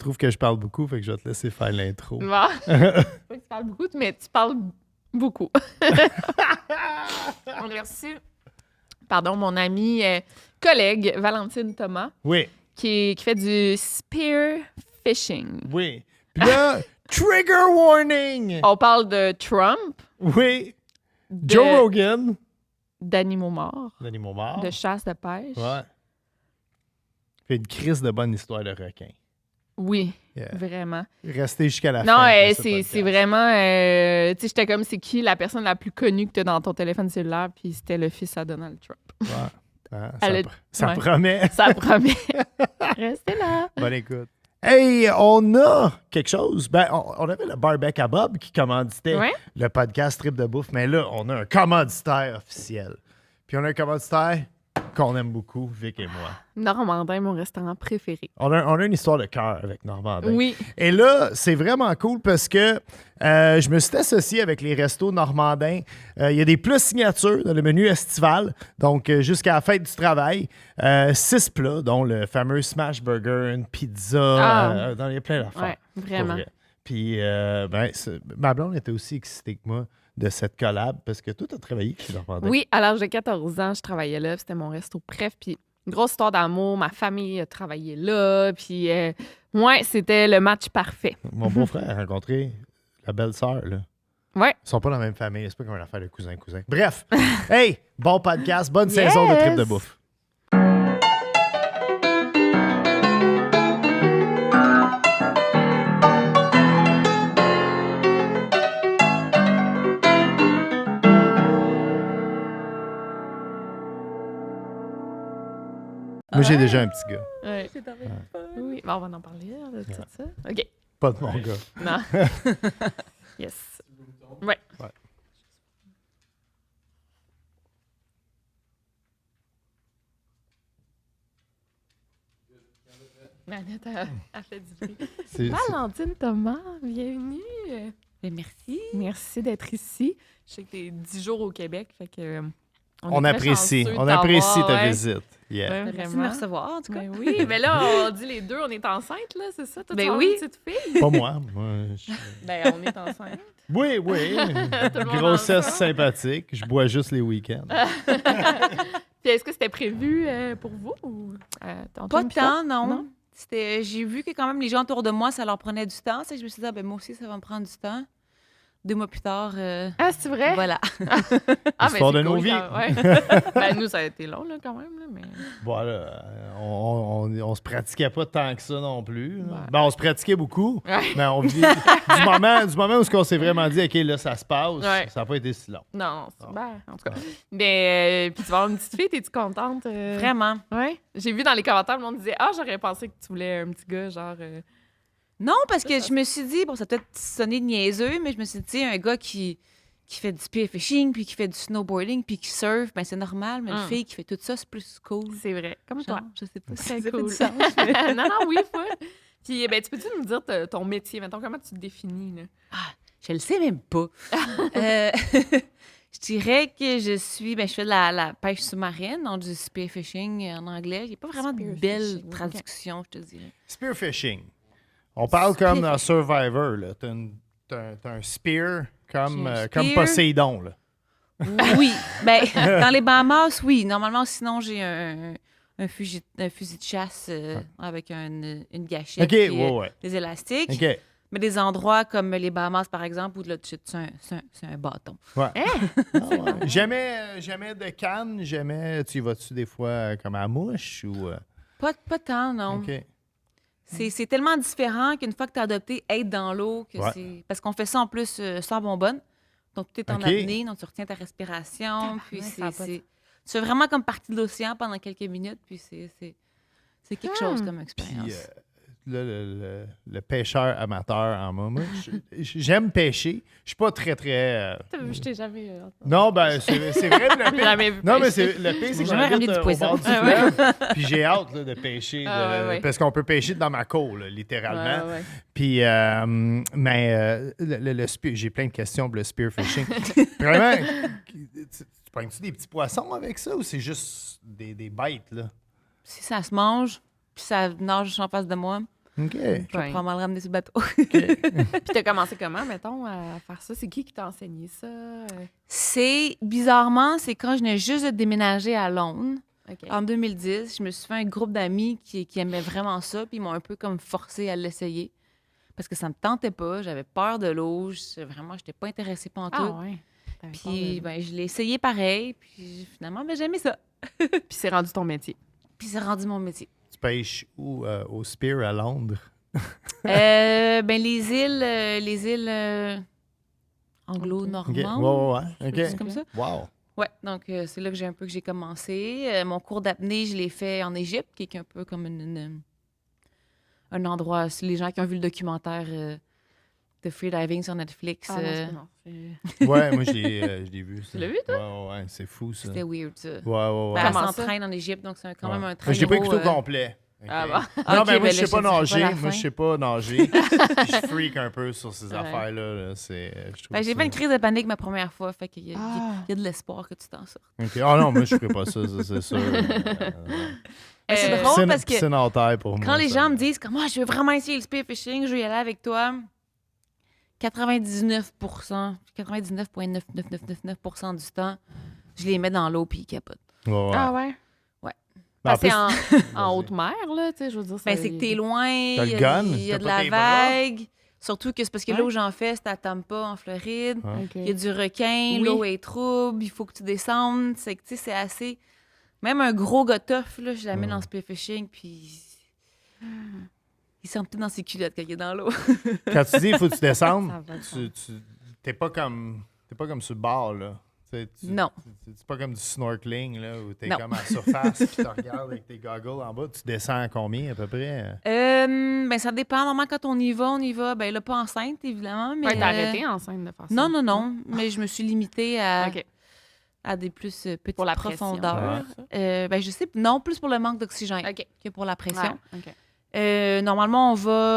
trouves que je parle beaucoup, fait que je vais te laisser faire l'intro. Bon. Pas que tu parles beaucoup, mais tu parles beaucoup. On a reçu, mon amie collègue Valentine Thomas, Oui, qui fait du spear fishing. oui. Puis là, trigger warning! On parle de Trump, Oui. Joe Rogan. d'animaux morts, L'animal mort. de chasse, de pêche. Ouais. Fait une crise de bonne histoire de requin. Oui, Yeah. vraiment. Restez jusqu'à la Non, fin. de ce c'est podcast. vraiment... tu sais, j'étais comme, c'est qui la personne la plus connue que tu as dans ton téléphone cellulaire? Puis c'était le fils à Donald Trump. Ouais. Hein, Elle ça ouais. promet. Ça promet. Restez là. Bonne écoute. Hey, on a quelque chose. Ben, on avait le Barbecue à Bob qui commanditait Ouais. le podcast Trip de bouffe, mais là, on a un commanditaire officiel. Puis on a un commanditaire qu'on aime beaucoup, Vic et moi. Normandin, mon restaurant préféré. On a une histoire de cœur avec Normandin. Oui. Et là, c'est vraiment cool parce que je me suis associé avec les restos normandins. Il y a des plus signatures dans le menu estival. Donc, jusqu'à la fête du travail, 6 plats, dont le fameux smash burger, une pizza, il y a plein d'affaires. Ouais, vraiment. Pour vrai. Puis, ma blonde était aussi excitée que moi de cette collab parce que toi, tu as travaillé chez Normandin. Oui, à l'âge de 14 ans, je travaillais là. C'était mon resto préf. Puis, grosse histoire d'amour. Ma famille a travaillé là. Puis, ouais, c'était le match parfait. Mon beau-frère a rencontré la belle-sœur, là. Ouais. Ils sont pas dans la même famille. C'est pas comme une affaire de cousin-cousin. Bref. Hey, bon podcast. Bonne Yes! saison de Trip de bouffe. Moi, j'ai déjà un petit gars. Ouais. Oui, bon, on va en parler de tout ça. OK. Pas de mon gars. Non. Yes. Ouais. Ouais. Manette a fait du bruit. C'est- Valentine Thomas, bienvenue. Ben, merci. Merci d'être ici. Je sais que t'es 10 jours au Québec, fait que... On est très apprécie. chanceux de On apprécie t'avoir, ta ouais. visite. Yeah. Ouais, Merci de vraiment. me recevoir, en tout cas. Ben oui, mais là, on dit les deux, on est enceinte, là, c'est ça? Toi, Ben tu vas oui. avoir une petite fille? Pas moi. Ben, on est enceinte. Oui, oui. le monde Grossesse ensemble. sympathique. Je bois juste les week-ends. Puis est-ce que c'était prévu pour vous? Ou, ton Pas chum de puis toi? temps, non. Non? J'ai vu que quand même les gens autour de moi, ça leur prenait du temps. Je me suis dit, ah, ben, moi aussi, ça va me prendre du temps. 2 mois plus tard, Ah, c'est vrai? voilà. Ah, L'histoire c'est de nos cool, vies. quand- ouais. Ben, nous, ça a été long, là, quand même. Là, mais... Voilà. On se pratiquait pas tant que ça non plus. là. Ouais. Ben, on se pratiquait beaucoup. Ouais. Mais on vit du moment où on s'est vraiment dit, OK, là, ça se passe, Ouais. ça n'a pas été si long. Non, c'est Ah. ben, en tout cas. Mais, puis tu vas avoir une petite fille, t'es-tu contente? Vraiment. Ouais. J'ai vu dans les commentaires, le monde disait, ah, j'aurais pensé que tu voulais un petit gars, genre... Non, parce que Ça, je me suis dit, bon, ça peut être sonné niaiseux, mais je me suis dit, tu sais, un gars qui fait du spearfishing, puis qui fait du snowboarding, puis qui surfe, ben c'est normal, mais une fille qui fait tout ça, c'est plus cool. C'est vrai, comme toi. Genre, je sais pas si C'est ça fait cool. du sens, mais- non, oui, full. Puis, ben, tu peux-tu nous dire ton métier, mettons, comment tu te définis, là? Je le sais même pas. Je dirais que je fais de la pêche sous-marine, donc du spearfishing en anglais. Il n'y a pas vraiment de Spearfishing, belle ok. traduction, je te dirais. Spearfishing. On parle comme dans Survivor. Là. T'as un spear comme, J'ai un comme spear. Poséidon. Là. Oui, ben dans les Bahamas, oui. Normalement, sinon, j'ai un fusil de chasse avec une gâchette OK, et ouais. des élastiques. OK. Mais des endroits comme les Bahamas, par exemple, où là, c'est un bâton. Ouais. Hein? Ah ouais. Jamais de canne, jamais. Tu y vas-tu des fois comme à mouche ou. Pas tant, non. OK. C'est tellement différent qu'une fois que tu as adopté, être dans l'eau, que Ouais. c'est... Parce qu'on fait ça en plus sans bonbonne. Donc, tout est en OK. apnée, donc tu retiens ta respiration. Puis ça a pas de- tu fais vraiment comme partie de l'océan pendant quelques minutes. Puis c'est quelque chose comme Puis expérience. là, le pêcheur amateur en moi, j'aime pêcher. Je suis pas très. Je t'ai jamais... Non, ben, c'est vrai. Le pire- Jamais vu Non, mais pêcher. le pire, c'est J'ai que jamais j'habite ramené du au poisson. bord du Ah ouais. fleuve, puis j'ai hâte là, de pêcher, Ah ouais. parce qu'on peut pêcher dans ma cour, là, littéralement. Ouais. Puis, mais le j'ai plein de questions pour le spearfishing. Vraiment, tu pognes-tu des petits poissons avec ça ou c'est juste des bêtes, là? Si ça se mange, puis ça nage juste en face de moi, OK. Je vais Ben. probablement le ramener sur le bateau. Puis t'as commencé comment, mettons, à faire ça? C'est qui t'a enseigné ça? Bizarrement, c'est quand je venais juste de déménager à Londres. OK. En 2010, je me suis fait un groupe d'amis qui aimaient vraiment ça, puis ils m'ont un peu comme forcé à l'essayer. Parce que ça me tentait pas, j'avais peur de l'eau, vraiment, j'étais pas intéressée pantoute. Ah ouais. T'avais Puis peur ben, je l'ai essayé pareil, puis finalement, ben, j'ai aimé ça. Puis c'est rendu ton métier. Puis c'est rendu mon métier. Tu pêches où? Au Spear à Londres? Ben, les îles anglo-normandes. OK. Ouais. C'est comme ça. Wow. Ouais, donc c'est là que j'ai commencé. Mon cours d'apnée, je l'ai fait en Égypte, qui est un peu comme un endroit. C'est les gens qui ont vu le documentaire de freediving sur Netflix. Ah non, c'est pas non. C'est- Ouais, moi, je l'ai vu. Ça. Tu l'as vu, toi? Ouais, c'est fou, ça. C'était weird, ça. Ouais. Ben, elle Comment ça? s'entraîne en Égypte, donc c'est quand même un Mais train je l'ai pas gros, écouté au complet. OK. Ah bon? Non, Ok, ben moi, ben je là, sais pas je te nager. dirai pas la Moi, fin. je sais pas nager. Puis je freak un peu sur ces Ouais. affaires-là. Là. Je trouve Ben, j'ai ça- fait une crise de panique ma première fois, fait qu'il y a, Ah. il y a de l'espoir que tu t'en sortes. OK. Ah non, moi, je ferais pas ça, c'est sûr. Ben, c'est drôle parce que Sédentaire pour moi. quand les ça. gens me disent que moi, je veux vraiment essayer le spearfishing, je veux y aller avec toi, 99%, 99,99999% du temps, je les mets dans l'eau puis ils capotent. Ouais. Ah ouais? Ouais. Ben, en Parce que plus, c'est en haute mer, là, tu sais, je veux dire. Ben, ça- c'est que t'es loin, T'as il le y a, gun, il y a t'as de pas la tes bras. vague. Surtout que c'est parce que là Ouais. où j'en fais, c'est à Tampa, en Floride. Ouais. OK. Il y a du requin, Oui. l'eau est trouble, il faut que tu descendes. C'est que, tu sais, c'est assez... Même un gros gars tough, là, je l'amène Ouais. en spearfishing, puis... Il sent tout dans ses culottes quand il est dans l'eau. Quand tu dis il faut que tu descendes, Ça va, ça. t'es pas comme sur le bord, là. Non. C'est pas comme du snorkeling, là, où t'es Non. comme à la surface, puis tu regardes avec tes goggles en bas. Tu descends à combien, à peu près? Ben, ça dépend. Normalement, quand on y va. Ben là, pas enceinte, évidemment, mais... Ouais, t'as arrêté enceinte de faire ça. Non. Mais je me suis limitée à, OK. à des plus petites Pour la pression. profondeurs. Ben, je sais, non, plus pour le manque d'oxygène OK. que pour la pression. Ouais, OK. Normalement,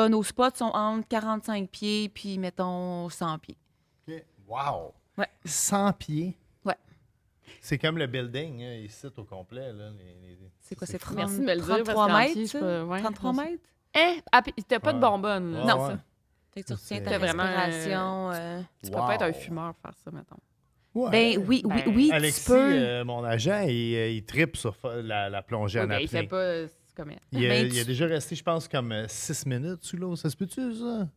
nos spots sont entre 45 pieds puis, mettons, 100 pieds. OK. Wow! Ouais. 100 pieds? Ouais. C'est comme le building, hein, ici, au complet. Là, C'est quoi, c'est fou. 30, Merci de me le dire, 33 parce qu'en mètres, pied, je ça? peux- ouais, 33 je sais. mètres? T'as pas de Ouais. bonbonne, là. Ouais, Non, ouais. ça. Fait que tu retiens ta C'est vraiment, respiration. Tu peux pas être un fumeur faire ça, mettons. Ouais. Ben oui, Ben, oui, Alexis, tu peux. mon agent, il trippe sur la plongée en OK, il apnée. fait pas... C'est comme... Il Ben, a déjà resté, je pense, comme 6 minutes sous l'eau. Ça se peut-tu, ça?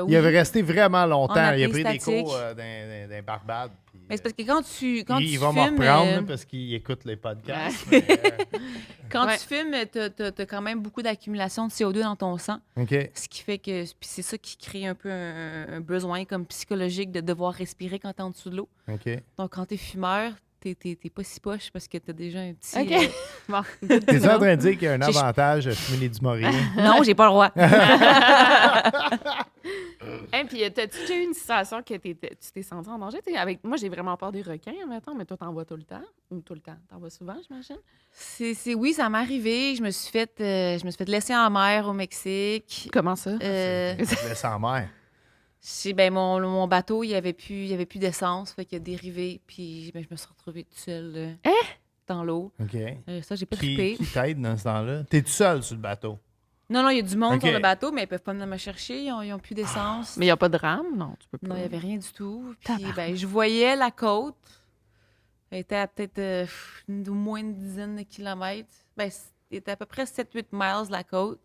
Oui. Il avait resté vraiment longtemps. En Il a apnée pris des statique. cours d'un Barbade. puis, Mais c'est parce que quand tu il va me fumes, reprendre là, parce qu'il écoute les podcasts. mais, quand Ouais. tu fumes, t'as quand même beaucoup d'accumulation de CO2 dans ton sang. OK. Ce qui fait que puis c'est ça qui crée un peu un besoin comme psychologique de devoir respirer quand t'es en dessous de l'eau. OK. Donc, quand t'es fumeur, t'es pas si poche parce que t'as déjà un petit... OK. Bon. T'es en train de dire qu'il y a un J'ai- avantage à fumer les Dumouriez? Non, j'ai pas le droit. Hey, puis t'as-tu déjà eu une situation que tu t'es senti en danger? T'sais, avec... Moi, j'ai vraiment peur des requins, mettons, mais toi, t'en vois tout le temps? Ou tout le temps? T'en vois souvent, j'imagine? Oui, ça m'est arrivé. Je me suis fait laisser en mer au Mexique. Comment ça? Tu te laisses en mer. Ben, mon bateau, il y avait plus d'essence, fait qu'il a dérivé, puis ben, je me suis retrouvée toute seule dans l'eau. OK. Ça, j'ai pas Qui trippé. t'aide dans ce temps-là? T'es tout seul sur le bateau? Non, il y a du monde OK. sur le bateau, mais ils peuvent pas venir me chercher. Ils ont plus d'essence. Mais il n'y a pas de rame? Non, tu peux pas. Non, il n'y avait rien du tout. Puis, Tabarnak. ben, je voyais la côte. Elle était à peut-être au moins une dizaine de kilomètres. Ben, elle était à peu près 7-8 miles, la côte.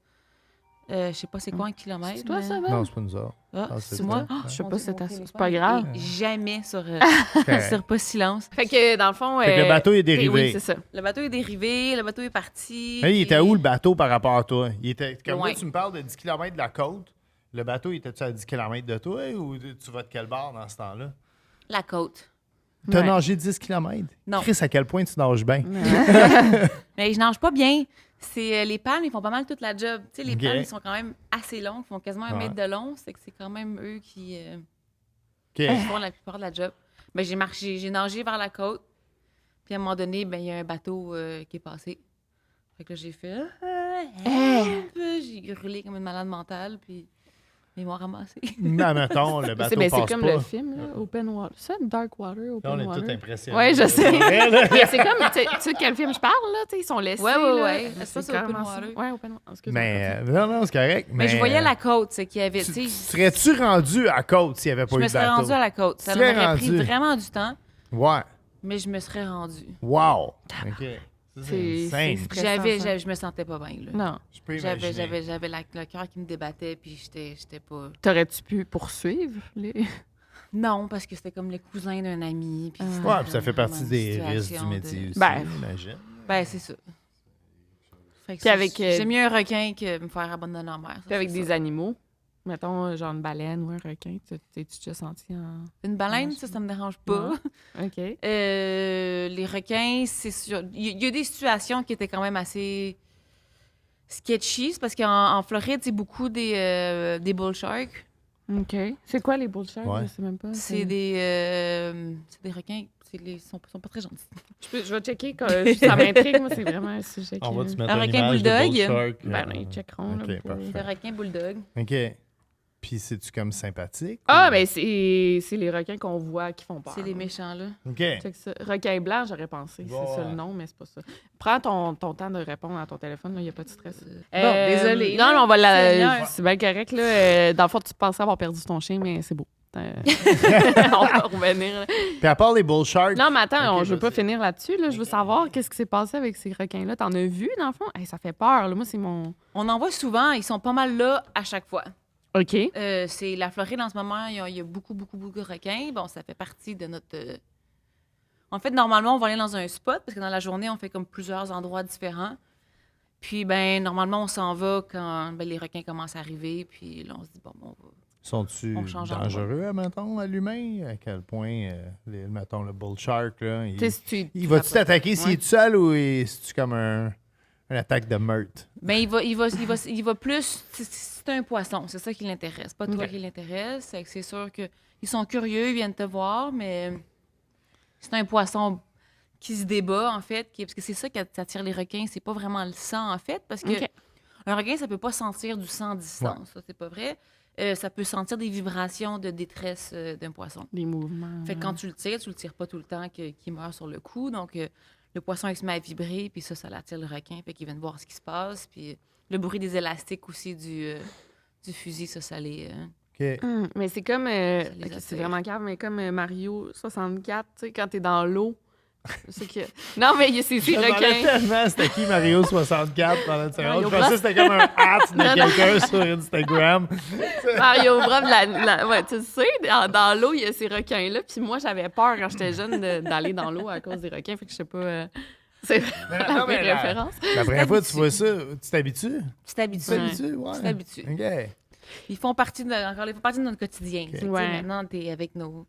Je sais pas c'est quoi un kilomètre. C'est toi, mais- ça va? Non, c'est pas nous autres. Ah, Ah, c'est c'est moi? toi. Je sais Mon pas, Dieu, c'est mon ta- téléphone c'est pas grave. est jamais sur Correct. pas silence. Fait que, dans le fond... Fait que le bateau est dérivé. Oui, c'est ça. Le bateau est dérivé, le bateau est parti. Hey, il était puis- où le bateau par rapport à toi? Il était, comme Loin. là, tu me parles de 10 km de la côte. Le bateau, il était-tu à 10 km de toi ou tu vas de quel bord dans ce temps-là? La côte. T'as Ouais. nagé 10 km? Non. Chris, à quel point tu nages bien? Mais je nage pas bien. C'est les palmes, ils font pas mal toute la job. Tu sais, les Ok. palmes, ils sont quand même assez longues, ils font quasiment un Ouais. mètre de long. C'est que c'est quand même eux qui OK. font la plupart de la job. Ben, j'ai nagé vers la côte. Puis à un moment donné, ben, il y a un bateau qui est passé. Fait que là, j'ai fait help! J'ai hurlé comme une malade mentale. Puis Ils m'ont ramassé. Mais mettons, le bateau C'est passe comme pas. le film, là, Open Water. Ça, Dark Water, Là, Open on est Water. tous impressionnés. Ouais, je sais. Vrai, là. Mais c'est comme, tu sais quel film je parle, là? Ils sont laissés. Ouais. là. Ça, c'est carrément Open ça. Water. Ouais, Open Water. Excuse-moi. Mais non, c'est correct. Mais je voyais la côte, c'est qu'il y avait, Tu tu sais, serais-tu rendu à côte s'il n'y avait pas je eu me de serais bateau? rendue à la côte. Ça Tu serais m'aurait pris rendu. vraiment du temps, Ouais. mais je me serais rendue. Wow. OK. Ça, C'est insane. stressant, ça. Je me sentais pas bien, là. Non. Je peux imaginer. J'avais le cœur qui me débattait, puis j'étais pas... T'aurais-tu pu poursuivre les. Non, parce que c'était comme les cousins d'un ami. Puis c'était Ouais, puis ça fait vraiment partie une des risques du situation métier aussi, Ben, j'imagine. Ben, c'est ça. Fait que Puis avec, j'aime mieux un requin que me faire abandonner en mer. ça, Puis avec c'est des ça. animaux. Mettons, genre une baleine ou un requin. T'es-tu déjà senti en. Une baleine, Ouais, ça me dérange pas. OK. Les requins, c'est sûr. Il y a des situations qui étaient quand même assez sketchy. C'est parce qu'en Floride, c'est beaucoup des bull sharks. OK. C'est quoi les bull sharks? Ouais. Je sais même pas. C'est des requins. Ils sont pas très gentils. Je vais checker. Ça m'intrigue. Moi, c'est vraiment un sujet qui. On va te mettre Un un requin image de bulldog. bull shark. Ben, ils checkeront. OK, là, pour- parfait. Des requins bulldog. OK. Puis, c'est-tu comme sympathique? Ah, ou- ben c'est les requins qu'on voit qui font peur. C'est les méchants, là. OK. Check ça. Requin blanc, j'aurais pensé. Ouais, C'est ça ouais. le nom, mais c'est pas ça. Prends ton temps de répondre à ton téléphone, il n'y a pas de stress. désolée. Non, mais on va Seigneur. c'est bien correct. Là. Dans le fond, tu penserais avoir perdu ton chien, mais c'est beau. On va revenir. Là. Puis, à part les bull sharks... Non, mais attends, Ok, je veux pas vas-y. finir là-dessus. Là. Je veux savoir qu'est-ce qui s'est passé avec ces requins-là. T'en as vu, dans le fond? Hey, ça fait peur. Là. Moi, c'est mon... On en voit souvent. Ils sont pas mal là à chaque fois. OK. C'est la Floride en ce moment, il y a beaucoup de requins. Bon, ça fait partie de notre. En fait, normalement, on va aller dans un spot parce que dans la journée, on fait comme plusieurs endroits différents. Puis, ben, normalement, on s'en va quand les requins commencent à arriver. Puis là, on se dit, bon, on va. Sont-tu On change dangereux, mettons, à l'humain? À quel point, mettons, le bull shark, là, Tu sais, si tu... il va-tu t'attaquer s'il Ouais. est tout seul ou c'est-tu comme une attaque de meurtre? Ben, il va plus. C'est un poisson, c'est ça qui l'intéresse. Pas toi Ok. qui l'intéresse. C'est sûr qu'ils sont curieux, ils viennent te voir, mais c'est un poisson qui se débat, en fait. Parce que c'est ça qui attire les requins, c'est pas vraiment le sang, en fait. Parce que OK. un requin, ça peut pas sentir du sang à distance. Ça, c'est pas vrai. Ça peut sentir des vibrations de détresse d'un poisson. Des mouvements. Fait que quand tu le tires pas tout le temps qu'il meurt sur le coup. Donc, le poisson, il se met à vibrer, puis ça l'attire le requin. Fait qu'il vient de voir ce qui se passe. Puis le bruit des élastiques aussi du fusil, ça les... OK. Mais c'est comme... les ok, c'est attire. vraiment grave, mais comme Mario 64, tu sais, quand t'es dans l'eau. C'est que... Non, mais il y a ces Je me demandais requins. tellement c'était qui Mario 64 pendant une seconde. Mario Je pensais que Bros. c'était comme un hat Non, de non. quelqu'un sur Instagram. Mario Bros, ouais, tu sais, dans l'eau, il y a ces requins-là. Puis moi, j'avais peur quand j'étais jeune d'aller dans l'eau à cause des requins. Fait que je sais pas... c'est Mais la non, mais vraie référence. La première fois que tu vois ça, tu t'habitues? Tu t'habitues. Tu t'habitues, ouais. Tu t'habitues. OK. Ils font partie de notre quotidien. Tu sais, Ouais. Maintenant, t'es avec nos...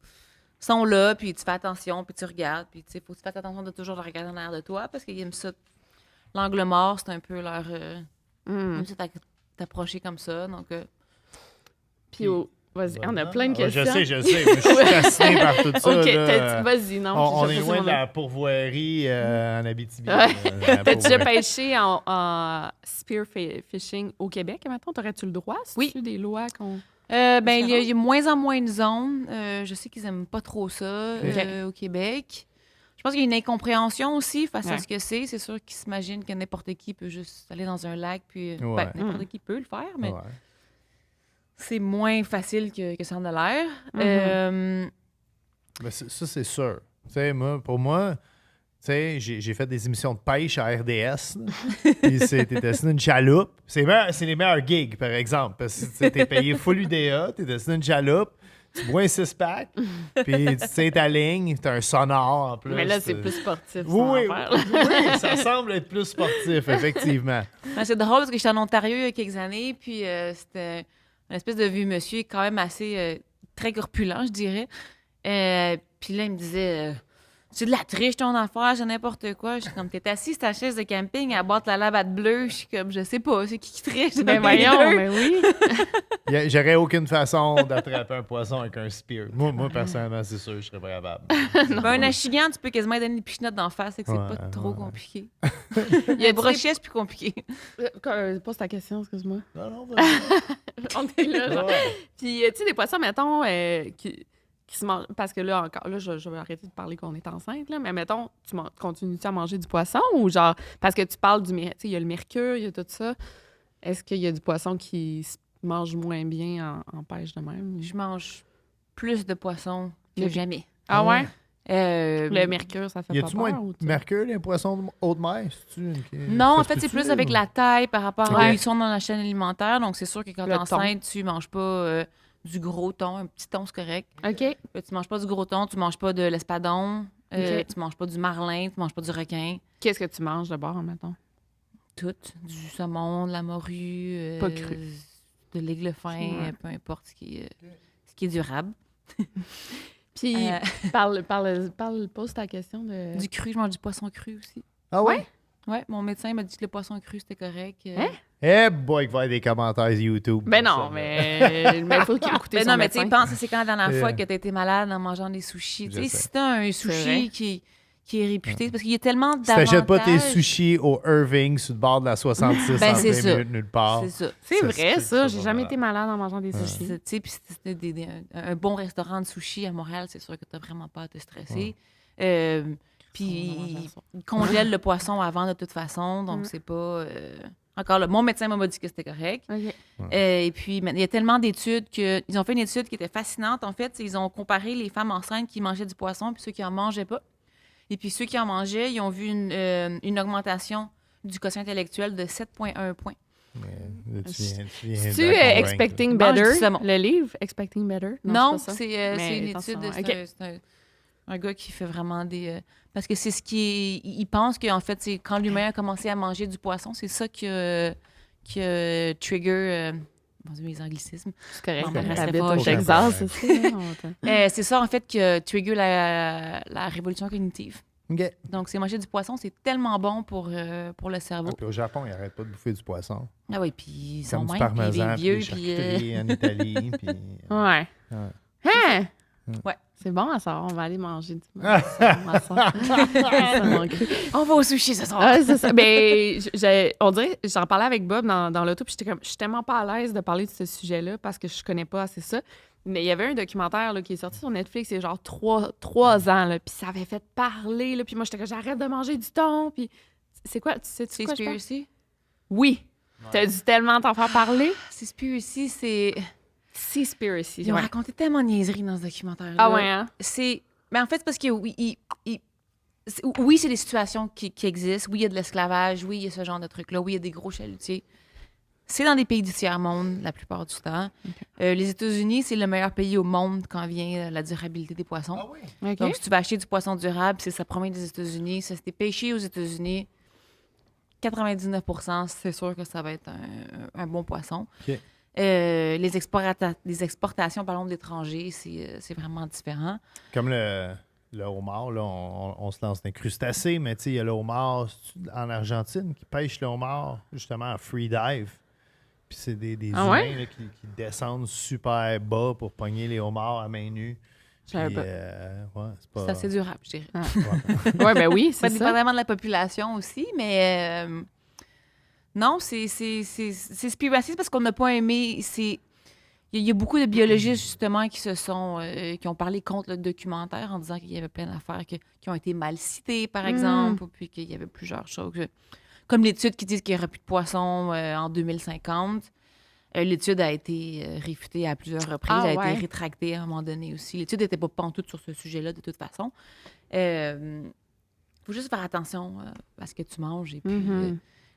Ils sont là, puis tu fais attention, puis tu regardes. Puis, tu sais, faut que tu fasses attention de toujours le regarder en arrière de toi parce qu'ils aiment ça. L'angle mort, c'est un peu leur... Mm. Même si t'approcher comme ça, donc... Puis, vas-y, on a plein de Ouais, questions. Je sais. Moi, je suis fasciné par tout ça. OK, là. vas-y, non. On j'ai est déjà loin posé de mon- la pourvoirie en Abitibi. Ouais. La T'as-tu déjà pourvoirie. pêché en spearfishing au Québec, maintenant? T'aurais-tu le droit? Oui. C'est des lois qu'on... Ben, il y a moins en moins de zones. Je sais qu'ils aiment pas trop ça au Québec. Je pense qu'il y a une incompréhension aussi face à Ouais. ce que c'est. C'est sûr qu'ils s'imaginent que n'importe qui peut juste aller dans un lac, puis Ouais. n'importe qui peut le faire, mais Ouais. c'est moins facile que ça en a l'air. Mais ça, c'est sûr. Tu sais, pour moi, tu sais, j'ai fait des émissions de pêche à RDS. là. Puis t'étais sur une chaloupe. C'est les meilleurs gigs, par exemple. Parce que tu sais, t'es payé full UDA, t'étais sur une chaloupe, tu bois un 6-pack, puis tu sais ta ligne, t'as un sonore en plus. Mais là, c'est plus sportif. Oui, sans affaire. oui, ça semble être plus sportif, effectivement. C'est drôle parce que j'étais en Ontario il y a quelques années, puis c'était une espèce de vieux monsieur quand même assez très corpulent, je dirais. Puis là, il me disait c'est de la triche ton affaire, c'est n'importe quoi. Je suis comme, t'es assis sur ta chaise de camping à boire de la lavate bleue. Je suis comme, je sais pas, c'est qui triche? Ben voyons, mais oui. J'aurais aucune façon d'attraper un poisson avec un spear. Moi personnellement, c'est sûr, je serais pas capable. Ben, un achigan, tu peux quasiment donner une pichenotte d'en face, c'est que c'est pas trop compliqué. Il y a Le brochet, c'est plus compliqué. Pose ta question, excuse-moi. Non, On est là, genre. ouais. Puis, tu sais, des poissons, mettons, qui se mangent. Parce que là, encore, là, je vais arrêter de parler qu'on est enceinte, là, mais mettons, continues-tu à manger du poisson ou genre. Parce que tu parles du. Tu sais, il y a le mercure, il y a tout ça. Est-ce qu'il y a du poisson qui se mange moins bien en pêche de même? Je mange plus de poissons que jamais. Ah ouais? Euh, Le mercure, ça fait Y pas a-tu peur? moins ou de mercure, les poissons de haute mer? Non, Ça en se fait, c'est peut-tu, plus avec ou- la taille par rapport à Ouais. où ils sont dans la chaîne alimentaire. Donc, c'est sûr que quand Le t'es thon. enceinte, tu manges pas du gros thon. Un petit thon, c'est correct. OK. Tu manges pas du gros thon, tu manges pas de l'espadon, Ok. tu manges pas du marlin, tu manges pas du requin. Qu'est-ce que tu manges de bord, mettons? Tout. Du saumon, de la morue. Pas cru. De l'aigle fin, Ouais. peu importe ce qui est durable. Puis, Euh, pose ta question de. Du cru, je mange du poisson cru aussi. Ah ouais? Ouais, mon médecin m'a dit que le poisson cru, c'était correct. Hein? Eh boy, il va y avoir des commentaires YouTube. Ben pour non, ça, mais il faut écouter Ben son non, mais tu sais, médecin. pense, c'est quand la dernière fois Yeah. que tu été malade en mangeant des sushis. Je Tu sais, sais. si t'as un vrai. sushi qui est réputé, parce qu'il y a tellement Si t'achètes pas tes d'avantages. sushis au Irving sur le bord de la 66 Ben, en c'est 20 ça. minutes nulle part. C'est ça. C'est Ça, vrai, c'est ça. J'ai pas jamais mal. été malade en mangeant des Tu sushis. sais, puis si c'était un bon restaurant de sushi à Montréal, c'est sûr que t'as vraiment pas à te stresser. Puis On va manger ça. ils congèlent le poisson avant de toute façon, donc c'est pas... Encore là, mon médecin m'a dit que c'était correct. OK. Et puis, il y a tellement d'études que... Ils ont fait une étude qui était fascinante. En fait, ils ont comparé les femmes enceintes qui mangeaient du poisson puis ceux qui en mangeaient pas. Et puis, ceux qui en mangeaient, ils ont vu une augmentation du quotient intellectuel de 7,1 points. Là, tu viens C'est-tu de la convaincre. Expecting Mange du Better, saumon. le livre Expecting Better? Non, c'est pas ça. c'est Mais une attention, étude. OK. C'est un gars qui fait vraiment des... parce que c'est ce qui est... Il pense qu'en fait, c'est quand l'humain a commencé à manger du poisson, c'est ça qui a trigger... mon Dieu, mes anglicismes. C'est correct. Non, mais reste T'habites pas au au Texas, Japon. c'est ça? C'est ça, en fait, qui a trigger la révolution cognitive. OK. Donc, c'est manger du poisson, c'est tellement bon pour le cerveau. Ah, puis au Japon, ils n'arrêtent pas de bouffer du poisson. Ah oui, puis ils sont Comme du même, puis parmesan, les puis vieux, des puis... charcuteries en Italie. Puis, Ouais. Ouais. Hein? Ouais. C'est bon à ça. On va aller manger du poisson. On va au sushi ce soir! Ah, c'est ça. Ben, on dirait, j'en parlais avec Bob dans l'auto, puis j'étais comme, je suis tellement pas à l'aise de parler de ce sujet-là parce que je connais pas assez ça. Mais il y avait un documentaire là, qui est sorti sur Netflix il y a genre 3 ans, là, puis ça avait fait parler, là, puis moi, j'étais comme, j'arrête de manger du thon, puis c'est quoi, tu sais-tu quoi je parle? Seaspiracy? Oui. T'as dû tellement t'en faire parler. Seaspiracy, c'est... Seaspiracy. Ils ont Ouais. raconté tellement de niaiseries dans ce documentaire-là. Ah ouais, hein? C'est... Mais en fait, c'est parce que oui, c'est des situations qui existent. Oui, il y a de l'esclavage. Oui, il y a ce genre de trucs-là. Oui, il y a des gros chalutiers. C'est dans des pays du tiers-monde la plupart du temps. Les États-Unis, c'est le meilleur pays au monde quand vient la durabilité des poissons. Ah oui? OK. Donc, si tu vas acheter du poisson durable, c'est ça provient des États-Unis. Ça, c'était pêché aux États-Unis. 99%, c'est sûr que ça va être un bon poisson. OK. Les exportations, par exemple, d'étrangers, c'est vraiment différent. Comme le homard, là, on se lance d'un crustacé, mais tu sais, il y a le homard en Argentine qui pêche le homard justement en free dive. Puis c'est des Ah humains ouais? là, qui descendent super bas pour pogner les homards à main nue. Je savais Puis, pas. ouais, c'est pas... C'est assez durable, je dirais. Ouais, ben oui, Ça c'est dépend ça. vraiment de la population aussi, mais non, c'est spiraciste parce qu'on n'a pas aimé. Il y a beaucoup de biologistes, justement, qui ont parlé contre le documentaire en disant qu'il y avait plein d'affaires qui ont été mal citées, par exemple, ou puis qu'il y avait plusieurs choses. Comme l'étude qui dit qu'il n'y aura plus de poissons en 2050. L'étude a été réfutée à plusieurs reprises, Ah, a ouais. été rétractée à un moment donné aussi. L'étude n'était pas pantoute sur ce sujet-là, de toute façon. Il faut juste faire attention à ce que tu manges. Et puis,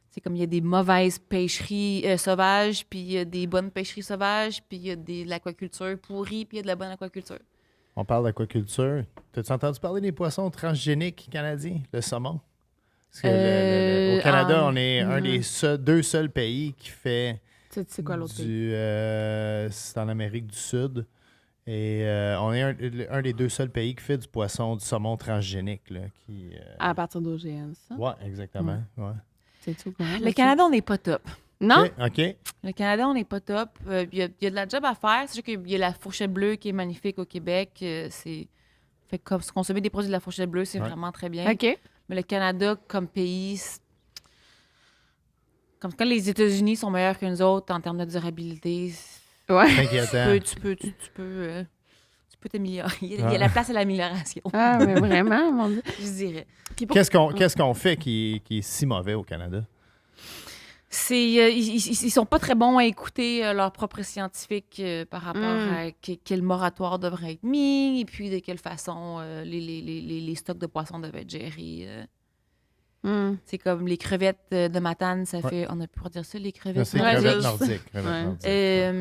c'est comme il y a des mauvaises pêcheries sauvages, puis il y a des bonnes pêcheries sauvages, puis il y a de l'aquaculture pourrie, puis il y a de la bonne aquaculture. On parle d'aquaculture. T'as-tu entendu parler des poissons transgéniques canadiens, le saumon? Parce que au Canada, on est un des deux seuls pays qui fait Tu sais quoi l'autre pays? c'est en Amérique du Sud. Et on est un des 2 seuls pays qui fait du saumon transgénique. Là, À partir d'OGM, ça? Oui, exactement. Ouais. C'est tout. Comment, Le Canada, on n'est pas top. Non? OK. Le Canada, on n'est pas top. Il y a de la job à faire. C'est sûr qu'il y a la fourchette bleue qui est magnifique au Québec. Fait que consommer des produits de la fourchette bleue, c'est vraiment très bien. OK. Mais le Canada, comme pays, comme quand les États-Unis sont meilleurs que nous autres en termes de durabilité, Ouais. Inquiétant. tu peux t'améliorer. Il y a la place à l'amélioration, Ah, mais vraiment, mon Dieu. je dirais. Puis pour- Qu'est-ce qu'on fait qui est si mauvais au Canada? Ils sont pas très bons à écouter leurs propres scientifiques par rapport à quel moratoire devrait être mis et puis de quelle façon les stocks de poissons doivent être gérés. C'est comme les crevettes de Matane, ça fait... On a pu dire ça, les crevettes C'est Ouais, crevettes je- nordiques. Ouais.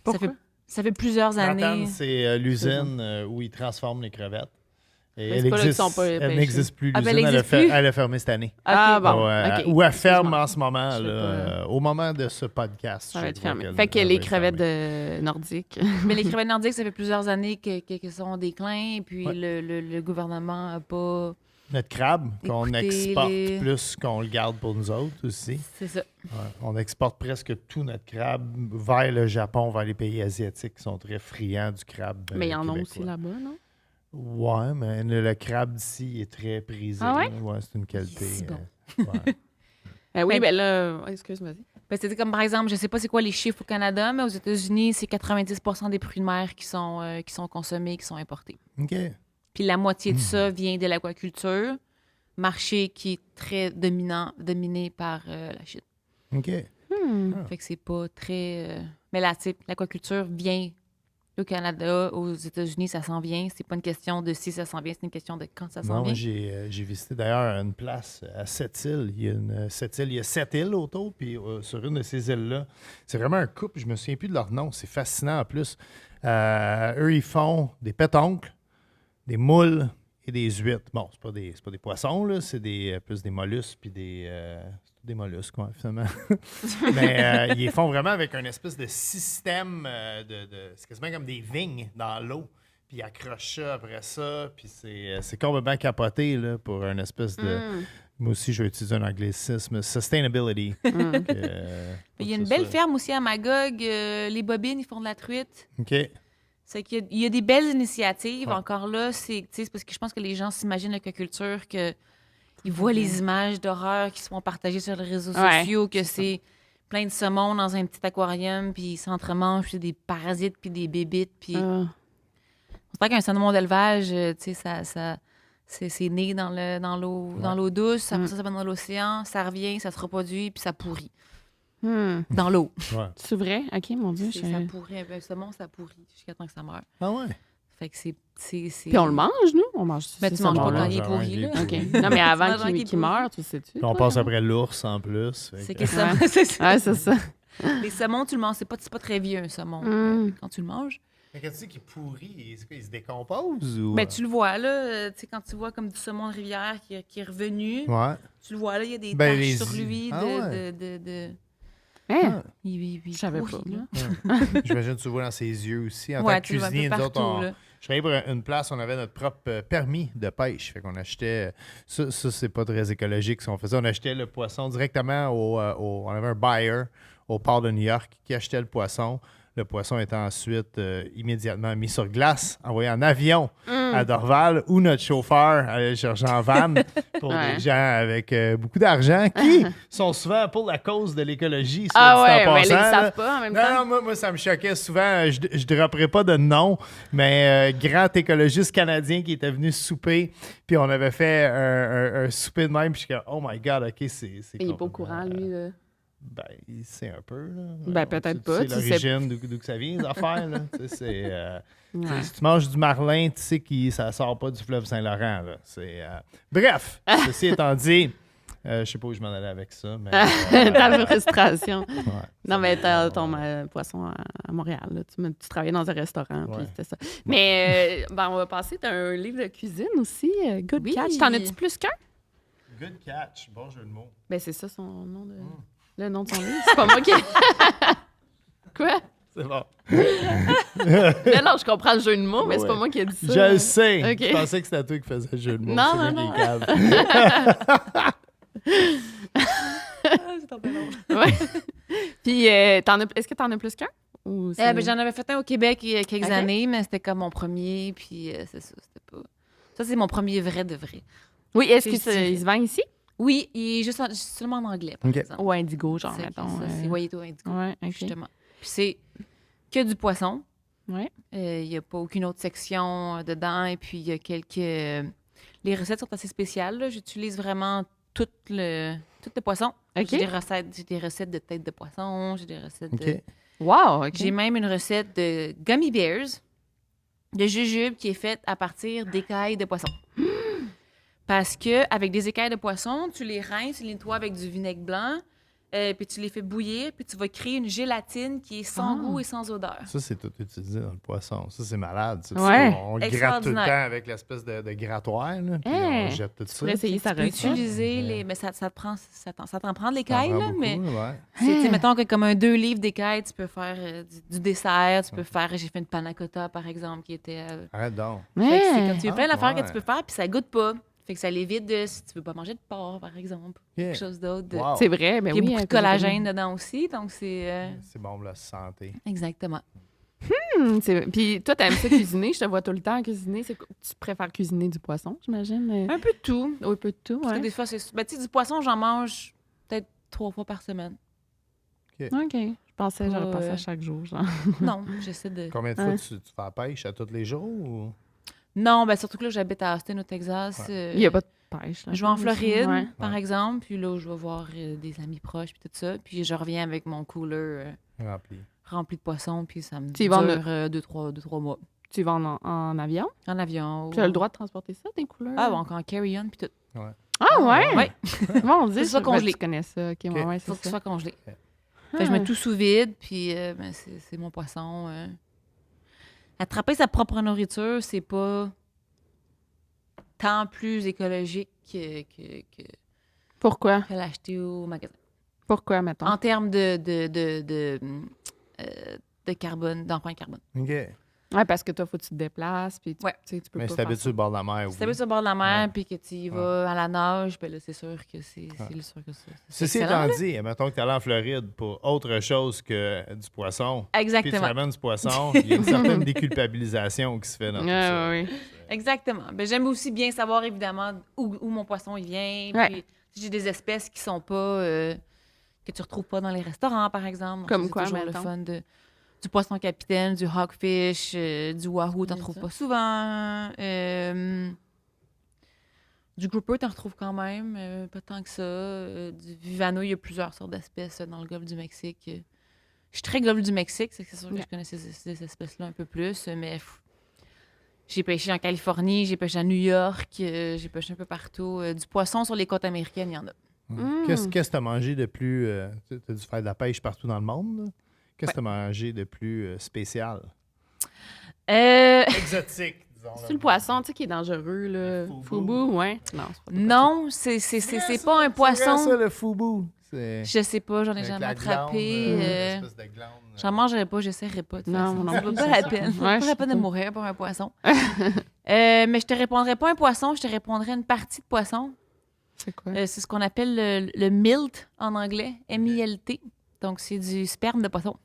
nordiques. Ça fait plusieurs années. Matane, c'est l'usine où ils transforment les crevettes. Et Mais c'est pas là qu'ils sont pas elle pêchés. n'existe plus. Ah, ben, L'usine, elle existe plus? elle a fermé cette année. Ah, bon. Ouais, OK. ou elle ferme Excuse-moi. en ce moment, Je sais là, au moment de ce podcast. Ça va je être crois fermé. qu'elle- Fait que elle va les être crevettes fermée. nordiques. Mais les crevettes nordiques, ça fait plusieurs années qu'elles sont en déclin et puis Ouais. le gouvernement n'a pas... Notre crabe, qu'on Écoutez, exporte les- plus qu'on le garde pour nous autres aussi. C'est ça. Ouais, on exporte presque tout notre crabe vers le Japon, vers les pays asiatiques qui sont très friands du crabe. Mais il y en a québécois. aussi là-bas, non? Ouais, mais le crabe d'ici est très prisé. Ah ouais? Ouais, c'est une qualité. C'est bon. Ouais. Oui, Mais- ben là... Excuse-moi. Ben, c'est comme par exemple, je sais pas c'est quoi les chiffres au Canada, mais aux États-Unis, c'est 90% des fruits de mer qui sont consommés, qui sont importés. OK. Puis la moitié de ça vient de l'aquaculture, marché qui est très dominé par la Chine. OK. Fait que c'est pas très... Mais là, tu sais, l'aquaculture vient au Canada, aux États-Unis, ça s'en vient. C'est pas une question de si ça s'en vient, c'est une question de quand ça s'en Non, moi, vient. j'ai visité d'ailleurs une place à Sept-Îles. Il y a 7 îles autour, puis sur une de ces îles-là, c'est vraiment un couple, je me souviens plus de leur nom, c'est fascinant en plus. Eux, ils font des pétoncles, des moules et des huîtres. Bon, c'est pas des poissons, là, c'est plus des mollusques, puis des mollusques, quoi, finalement. Mais ils les font vraiment avec un espèce de système c'est quasiment comme des vignes dans l'eau. Puis ils accrochent ça après ça. Puis c'est complètement capoté là, pour une espèce de... Moi aussi, je vais utiliser un anglicisme. Sustainability. Il y a une belle ferme aussi à Magog. Les bobines, ils font de la truite. OK. C'est qu'il y a des belles initiatives. Ouais. Encore là, c'est parce que je pense que les gens s'imaginent l'aquaculture, qu'ils voient les images d'horreur qui se font partager sur les réseaux Ouais, sociaux, que c'est plein de saumons dans un petit aquarium, puis ils s'entremangent, puis des parasites, puis des bébites. Puis on sait qu'un saumon d'élevage, tu sais, c'est né dans l'eau douce, après ça va dans l'océan, ça revient, ça se reproduit, puis ça pourrit dans l'eau. Ouais. C'est vrai? OK, mon Dieu. Ça pourrit. Un saumon, ça pourrit jusqu'à temps que ça meurt. Ah ouais? Fait que c'est... Puis on le mange, nous? On mange Ben, tu manges pas quand il est mange pourri, avant là. qu'il est OK. Non, mais avant Tu manges avant qu'il qu'il meure, tu sais-tu? Puis on passe après l'ours en plus. Fait C'est que- que ça... c'est ça. Ouais, c'est ça. Les saumons, tu le manges. C'est pas très vieux, un saumon, quand tu le manges. Mais quand tu dis qu'il pourrit, il se décompose ou... Ben, tu le vois, là. Tu sais, quand tu vois comme du saumon de rivière qui est revenu, Ouais. tu le vois, là, il y a des Ben, taches les sur yeux. lui Ah ouais. Hein? Il Je savais pourrit, pas. là. J'imagine que tu le vois dans ses yeux aussi. En Ouais, tant que tu le vois un peu cuisinier, nous autres, partout, là. je travaillais pour une place, on avait notre propre permis de pêche. Fait qu'on achetait... Ça c'est pas très écologique, ce qu'on faisait. On achetait le poisson directement on avait un buyer au port de New York qui achetait le poisson. Le poisson était ensuite immédiatement mis sur glace, envoyé en avion à Dorval, où notre chauffeur allait le chercher en van pour Ouais. des gens avec beaucoup d'argent qui sont souvent pour la cause de l'écologie. soit Ah dit en ouais, mais là, ils passant, là. savent pas en même Non, temps. non, moi, ça me choquait souvent. Je dropperai pas de nom, mais grand écologiste canadien qui était venu souper, puis on avait fait un souper de même, puis je suis comme, oh my God, OK, c'est Il est pas au complètement, courant, lui. Là. Ben, il sait un peu, là. Ben, peut-être pas, C'est tu sais. l'origine, d'où que ça vient, les affaires, là. Tu sais, Ouais. si tu manges du marlin, tu sais que ça sort pas du fleuve Saint-Laurent, là. Bref, ceci étant dit, je sais pas où je m'en allais avec ça, mais... Ta frustration. ouais, Non, mais t'as ton ouais. poisson à Montréal. Là. Tu travaillais dans un restaurant, puis Ouais. c'était ça. Mais ben, on va passer. T'as un livre de cuisine aussi, Good Oui. Catch. T'en as-tu plus qu'un? Good catch, bon jeu de mots. Ben, c'est ça son nom de... Le nom de son livre. C'est pas moi qui... Quoi? C'est bon. Non, je comprends le jeu de mots, mais c'est pas moi qui ai dit ça. Je le sais. Ok. Je pensais que c'était toi qui faisais le jeu de mots. Non, C'est non, lui non. qui est cave. C'est tombé long. Ouais. Puis, est-ce que t'en as plus qu'un? Ou c'est- Ben, j'en avais fait un au Québec il y a quelques Ok. années, mais c'était comme mon premier, puis c'est ça, c'était pas... Ça, c'est mon premier vrai de vrai. Oui, est-ce Puis qu'il se vend ici? Oui, il est juste seulement en anglais, par Ok. exemple. Ou Indigo, genre, C'est mettons. ça, c'est Wayito Indigo, Ouais, ok. justement. Puis c'est que du poisson. Ouais. Il n'y a pas aucune autre section dedans. Et puis, il y a quelques... les recettes sont assez spéciales, là. J'utilise vraiment tout le poisson. OK. J'ai des recettes de tête de poisson, j'ai des recettes de... OK. Wow, OK. J'ai même une recette de gummy bears, de jujube qui est faite à partir d'écailles de poisson. Parce que avec des écailles de poisson, tu les rinces, tu les nettoies avec du vinaigre blanc, puis tu les fais bouillir, puis tu vas créer une gélatine qui est sans Ah. goût et sans odeur. Ça, c'est tout utilisé dans le poisson. Ça, c'est malade. Ça. Ouais. On gratte tout le Extraordinaire. temps avec l'espèce de grattoir, là, puis Hein. on jette tout ça. pourrais essayer sa Tu peux recette. utiliser les... Mais ça t'en prend de l'écaille, là, mais... Ouais. C'est, tu sais, mettons que comme un 2 livres d'écailles, tu peux faire du dessert, tu peux faire... J'ai fait une panna cotta, par exemple, qui était... Arrête donc. Fait que c'est Ouais. comme tu veux Ah, plein d'affaires ouais. que tu peux faire, puis ça goûte pas. Fait que ça l'évite de... Si tu veux pas manger de porc, par exemple, OK. quelque chose d'autre. Wow. C'est vrai, mais Il y a oui. beaucoup à de cause collagène dedans aussi, donc c'est... C'est bon pour la santé. Exactement. Puis toi, t'aimes ça cuisiner? Je te vois tout le temps cuisiner. Tu préfères cuisiner du poisson, j'imagine? Un peu de tout. Oui, peu de tout, Parce que ouais. des fois, c'est... Ben, tu sais, du poisson, j'en mange peut-être 3 fois par semaine. OK. Je pensais que j'aurais Pas, passé à chaque jour, genre. Non, j'essaie de... Combien de Ouais. fois tu fais la pêche à tous les jours? Ou... Non, ben surtout que là, j'habite à Austin, au Texas. Il n'y a pas de pêche. Là, Je vais en Floride, Ouais. par Ouais. exemple, puis là, je vais voir des amis proches, puis tout ça. Puis je reviens avec mon cooler Rempli. rempli de poissons, puis ça me Tu y vas dure 2-3 mois. Tu vas en avion? En avion. Tu as le droit de transporter ça, tes couleurs? Ah, bon, encore en carry-on, puis tout. Ah, ouais? Ouais. Mon Dieu, C'est ça je- congelé. tu connais ça. OK, ouais, ouais, Faut c'est que ce ça. soit congelé. Ok. Fait que je mets Ah. tout sous vide, puis ben, c'est mon poisson. Attraper sa propre nourriture, c'est pas tant plus écologique que Pourquoi? l'acheter au magasin. Pourquoi, mettons? En termes de carbone, d'empreinte carbone. OK. Ouais, parce que toi, faut que tu te déplaces, puis Ouais. tu sais, tu peux Mais pas si faire t'habites ça. sur le bord de la mer, oui. Si t'habites sur le bord de la mer, Ouais. puis que tu y vas à la nage, ben là, c'est sûr que c'est sûr que c'est Ceci excellent, étant là. dit, mettons que tu allais en Floride pour autre chose que du poisson, puis tu Exactement. ramènes du poisson, il y a une certaine déculpabilisation qui se fait dans tout ça. Ouais, ouais. Exactement. Ben, j'aime aussi bien savoir, évidemment, où mon poisson il vient. Ouais. Puis, j'ai des espèces qui sont pas... que tu retrouves pas dans les restaurants, par exemple. Donc, Comme c'est quoi, toujours le mettons? fun du poisson capitaine, du hogfish, du wahoo, t'en Bien trouves ça. pas souvent. Du grouper, t'en retrouves quand même, pas tant que ça. Du vivano, il y a plusieurs sortes d'espèces dans le golfe du Mexique. Je suis très golfe du Mexique, c'est sûr que Ouais. je connais ces espèces-là un peu plus, mais j'ai pêché en Californie, j'ai pêché à New York, j'ai pêché un peu partout. Du poisson sur les côtes américaines, il y en a. Mm. Qu'est-ce que tu as mangé de plus... tu as dû faire de la pêche partout dans le monde, là? Qu'est-ce que tu as mangé de plus spécial? Exotique, disons. C'est le poisson, tu sais, qui est dangereux, là. Le fugu. Fubu, ouais. Non, c'est pas Non, c'est pas un poisson. C'est ça, le fubu. C'est... Je sais pas, j'en ai Avec jamais la attrapé. glande, l'espèce de glande. J'en mangerai pas, j'essaierai pas. De Non, façon. non Ça plus, vaut pas c'est la ça. peine. Ouais, Ça vaut pas je la sais peine de pas. mourir pour un poisson. Mais je te répondrais pas un poisson, je te répondrais une partie de poisson. C'est quoi? C'est ce qu'on appelle le milt en anglais, M-I-L-T. Donc, c'est du sperme de poisson.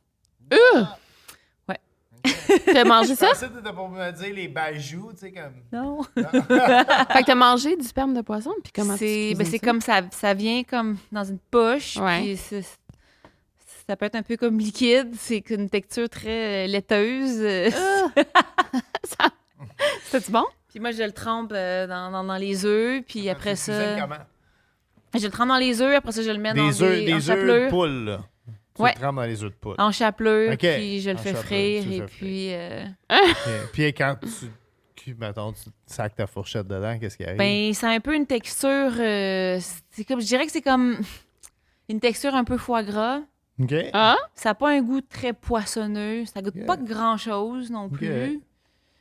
T'as mangé ça? Je pensais que t'étais pour me dire les bajoux, tu sais, comme... Non. Fait que t'as mangé du sperme de poisson, puis comment tu C'est cuisines ça? comme ça vient comme dans une poche. Ouais. Puis ça peut être un peu comme liquide. C'est une texture très laiteuse. C'est-tu bon? Puis moi, je le trempe dans les œufs. Puis après Tu cuisines ça, comment? je le trempe dans les œufs. Après ça, je le mets dans Des œufs en de chapelure. poule, là. Tu Ouais. le trempes dans les œufs de poule. En chapelure. Ok. Puis je le En fais chapelure, frire. tu le Et fais puis... Puis quand mettons, tu sacs ta fourchette dedans, qu'est-ce qui arrive? Ben, c'est un peu une texture... c'est comme, je dirais que c'est comme une texture un peu foie gras. OK. Ah? Ça n'a pas un goût très poissonneux. Ça goûte Yeah. pas grand-chose non plus.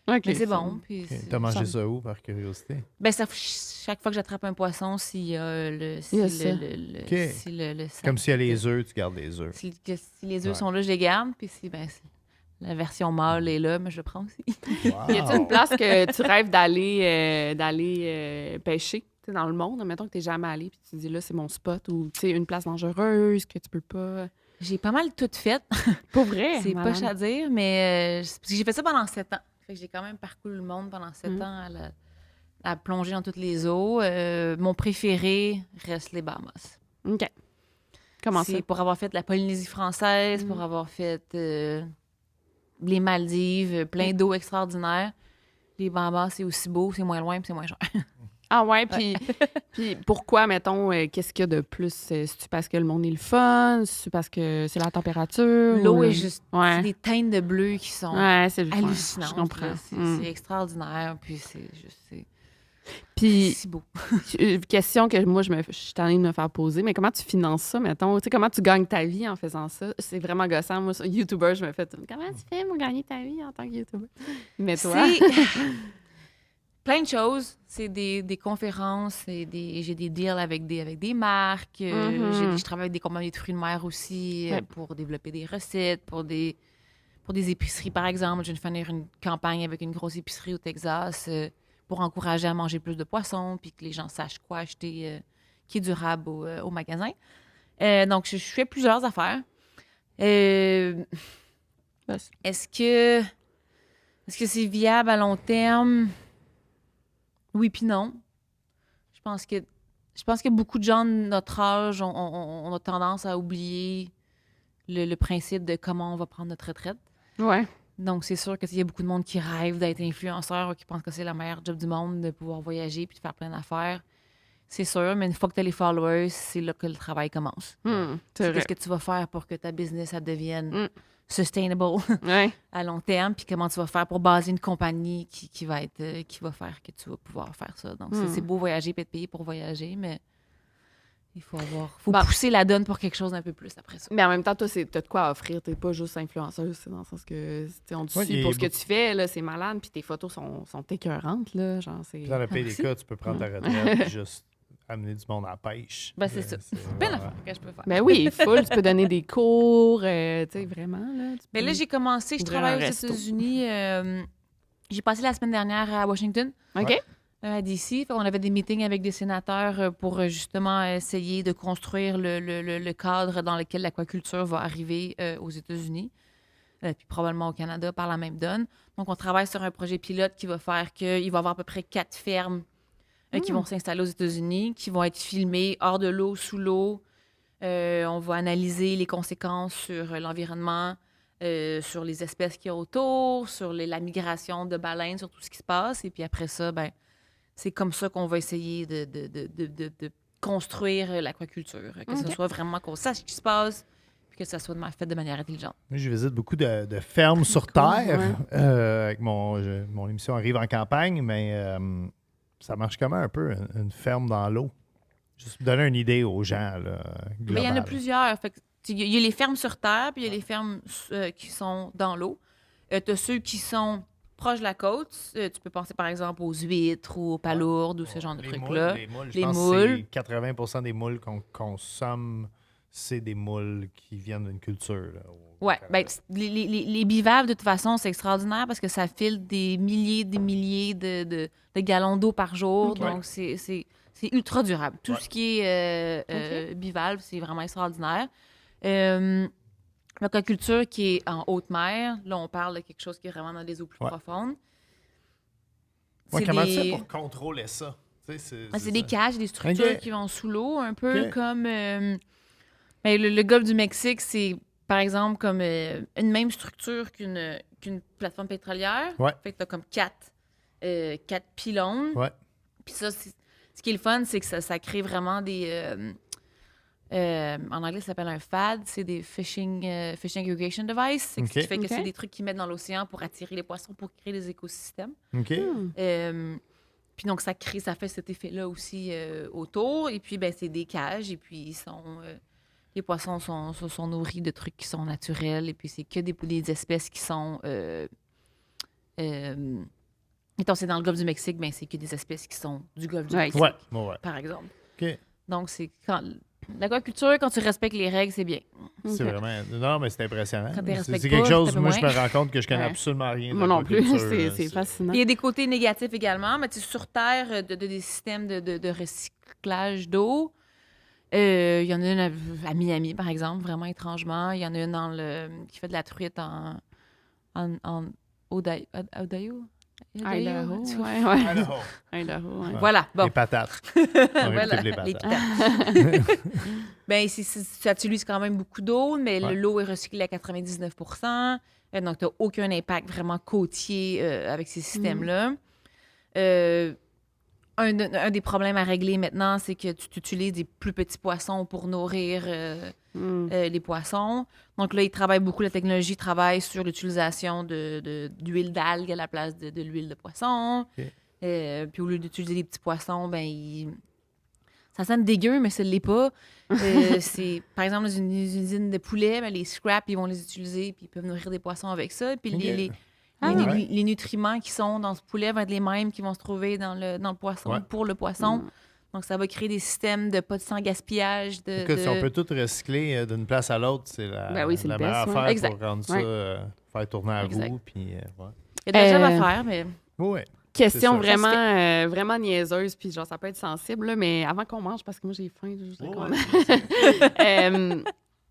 OK. Mais c'est bon. Puis OK. c'est- T'as mangé ça- ça où, par curiosité? Ben, chaque fois que j'attrape un poisson, s'il y a le... Il y a ça. OK. si le sac Comme s'il y a les de- œufs, tu gardes les œufs. Si les œufs Ouais. sont là, je les garde. Puis si La version mâle est là, mais je le prends aussi. Wow. Y a-t-il une place que tu rêves d'aller pêcher, tu sais, dans le monde? Mettons que tu n'es jamais allé, puis tu te dis, là, c'est mon spot, ou tu sais, une place dangereuse que tu peux pas... J'ai pas mal tout fait. Pour vrai? C'est malade. poche à dire, mais parce que j'ai fait ça pendant 7 ans. Fait que j'ai quand même parcouru le monde pendant 7 ans à plonger dans toutes les eaux. Mon préféré reste les Bahamas. OK. Comment ça? C'est pour avoir fait la Polynésie française, pour avoir fait les Maldives, plein d'eau extraordinaire. Les Bahamas, c'est aussi beau, c'est moins loin, puis c'est moins cher. Ah ouais, puis pourquoi, mettons, qu'est-ce qu'il y a de plus? C'est-tu parce que le monde est le fun? C'est-tu parce que c'est la température? L'eau ou- est juste... Ouais. C'est des teintes de bleu qui sont Ouais, c'est le fun. hallucinantes. Je comprends. là. C'est extraordinaire, puis c'est juste... C'est Puis, si beau. question que moi, je suis tannée de me faire poser, mais comment tu finances ça, mettons? Tu sais, comment tu gagnes ta vie en faisant ça? C'est vraiment gossant. Moi, sur YouTuber, je me fais comment tu fais pour gagner ta vie en tant que YouTuber? Mais toi? C'est plein de choses. C'est des conférences, j'ai des deals avec des marques. Je travaille avec des compagnies de fruits de mer aussi Ouais. pour développer des recettes, pour des épiceries, par exemple. Je viens de finir une campagne avec une grosse épicerie au Texas pour encourager à manger plus de poissons puis que les gens sachent quoi acheter qui est durable au magasin. Donc, je fais plusieurs affaires. Vas-y. Est-ce que c'est viable à long terme? Oui puis non. Je pense que beaucoup de gens de notre âge on a tendance à oublier le principe de comment on va prendre notre retraite. Ouais. Donc, c'est sûr qu'il y a beaucoup de monde qui rêve d'être influenceur ou qui pense que c'est le meilleur job du monde, de pouvoir voyager puis de faire plein d'affaires. C'est sûr, mais une fois que tu as les followers, c'est là que le travail commence. C'est vrai. Qu'est-ce que tu vas faire pour que ta business elle devienne Mm. sustainable Ouais. à long terme, puis comment tu vas faire pour baser une compagnie qui va faire que tu vas pouvoir faire ça. Donc, c'est beau voyager et être payé pour voyager, mais il faut Bon. pousser la donne pour quelque chose d'un peu plus après ça. Mais en même temps, toi, t'as de quoi offrir. T'es pas juste influenceuse. C'est dans le sens que, tu sais, on te Ouais, suit il pour est ce que tu fais, là, c'est malade, puis tes photos sont écœurantes, là. Genre, c'est... Dans le pire des cas, tu peux prendre ta retraite et juste amener du monde à la pêche. Ben, c'est ça. Plein d'affaires que je peux faire. Ben oui, full, tu peux donner des cours, tu sais, vraiment, là. Mais là, j'ai commencé, je Ouvrir travaille un aux resto. États-Unis. J'ai passé la semaine dernière à Washington, OK? à DC. On avait des meetings avec des sénateurs pour justement essayer de construire le cadre dans lequel l'aquaculture va arriver aux États-Unis, puis probablement au Canada par la même donne. Donc, on travaille sur un projet pilote qui va faire qu'il va y avoir à peu près 4 fermes qui vont s'installer aux États-Unis, qui vont être filmées hors de l'eau, sous l'eau. On va analyser les conséquences sur l'environnement, sur les espèces qu'il y a autour, sur la migration de baleines, sur tout ce qui se passe. Et puis après ça, ben, c'est comme ça qu'on va essayer de construire l'aquaculture. Que ce soit vraiment qu'on sache ce qui se passe, puis que ça soit fait de manière intelligente. Moi, je visite beaucoup de fermes sur Terre. Avec mon émission Arrive en campagne, mais ça marche comment un peu, une ferme dans l'eau? Juste pour donner une idée aux gens. Là, Mais il y en a globale. plusieurs. Fait que, il y a les fermes sur terre, puis il y a les fermes qui sont dans l'eau. Tu as ceux qui sont proches de la côte. Tu peux penser, par exemple, aux huîtres ou aux palourdes ou ce genre de Les trucs-là. moules, je Les pense moules. que c'est 80% des moules qu'on consomme, c'est des moules qui viennent d'une culture. Là, au Ouais, Canada. ben, les bivalves, de toute façon, c'est extraordinaire parce que ça file des milliers de gallons d'eau par jour. Ok. Donc, c'est ultra durable. Tout Ouais. ce qui est bivalve, c'est vraiment extraordinaire. L'aquaculture qui est en haute mer, là, on parle de quelque chose qui est vraiment dans des eaux plus Ouais. profondes. Ouais, C'est comment tu fais des- pour contrôler ça? Tu sais, c'est des ça. cages, des structures Ok. qui vont sous l'eau, un peu Ok. comme... ben, le golfe du Mexique, c'est, par exemple, comme une même structure qu'une plateforme pétrolière. Ouais. Fait que t'as comme quatre pylônes. Ouais. Puis ça, ce qui est le fun, c'est que ça crée vraiment des... en anglais, ça s'appelle un FAD. C'est des Fishing Aggregation Device. C'est Ok. ce qui fait que Ok. c'est des trucs qu'ils mettent dans l'océan pour attirer les poissons, pour créer des écosystèmes. OK. Puis donc, ça fait cet effet-là aussi autour. Et puis, ben, c'est des cages. Et puis, les poissons sont nourris de trucs qui sont naturels. Et puis, c'est que des espèces qui sont... mettons, c'est dans le golfe du Mexique, ben, c'est que des espèces qui sont du golfe du Ouais. Mexique, Ouais. Ouais. par exemple. OK. Donc, c'est L'aquaculture, quand tu respectes les règles, c'est bien. C'est vraiment... Non, mais c'est impressionnant. Quand t'es respectes C'est pas, quelque chose, c'est moi, je me moins. rends compte que je connais Ouais. absolument rien de Moi non plus, l'aquaculture, c'est fascinant. Il y a des côtés négatifs également, mais tu sais, sur Terre, des systèmes de recyclage d'eau. Il y en a une à Miami, par exemple, vraiment étrangement. Il y en a une qui fait de la truite en Odayo. Idaho, En tout cas, ouais. Alors, Idaho, ouais. Voilà, bon. les patates. On Voilà, écoute les les patates. pitates. Ben, ça utilise quand même beaucoup d'eau, mais Ouais. l'eau est recyclée à 99 donc, tu n'as aucun impact vraiment côtier avec ces systèmes-là. Un des problèmes à régler maintenant, c'est que tu utilises des plus petits poissons pour nourrir les poissons. Donc là, ils travaillent beaucoup, la technologie travaille sur l'utilisation d'huile d'algue à la place de l'huile de poisson. OK. Puis au lieu d'utiliser des petits poissons, ça sonne dégueu, mais ça ne l'est pas. Par exemple, dans une usine de poulet, les scraps, ils vont les utiliser puis ils peuvent nourrir des poissons avec ça. Puis OK. les nutriments qui sont dans ce poulet vont être les mêmes qui vont se trouver dans le poisson Ouais. pour le poisson. Donc, ça va créer des systèmes de pas de sans gaspillage. Écoute, si on peut tout recycler d'une place à l'autre, c'est Ben oui, c'est la le meilleure best, ouais. affaire Exact. pour rendre ça, Ouais. faire tourner la Exact. roue. Puis, ouais. Il y a de la job à faire, mais Ouais. Question C'est ça. vraiment, vraiment niaiseuse, puis genre, ça peut être sensible, là, mais avant qu'on mange, parce que moi, j'ai faim. Je voudrais qu'on-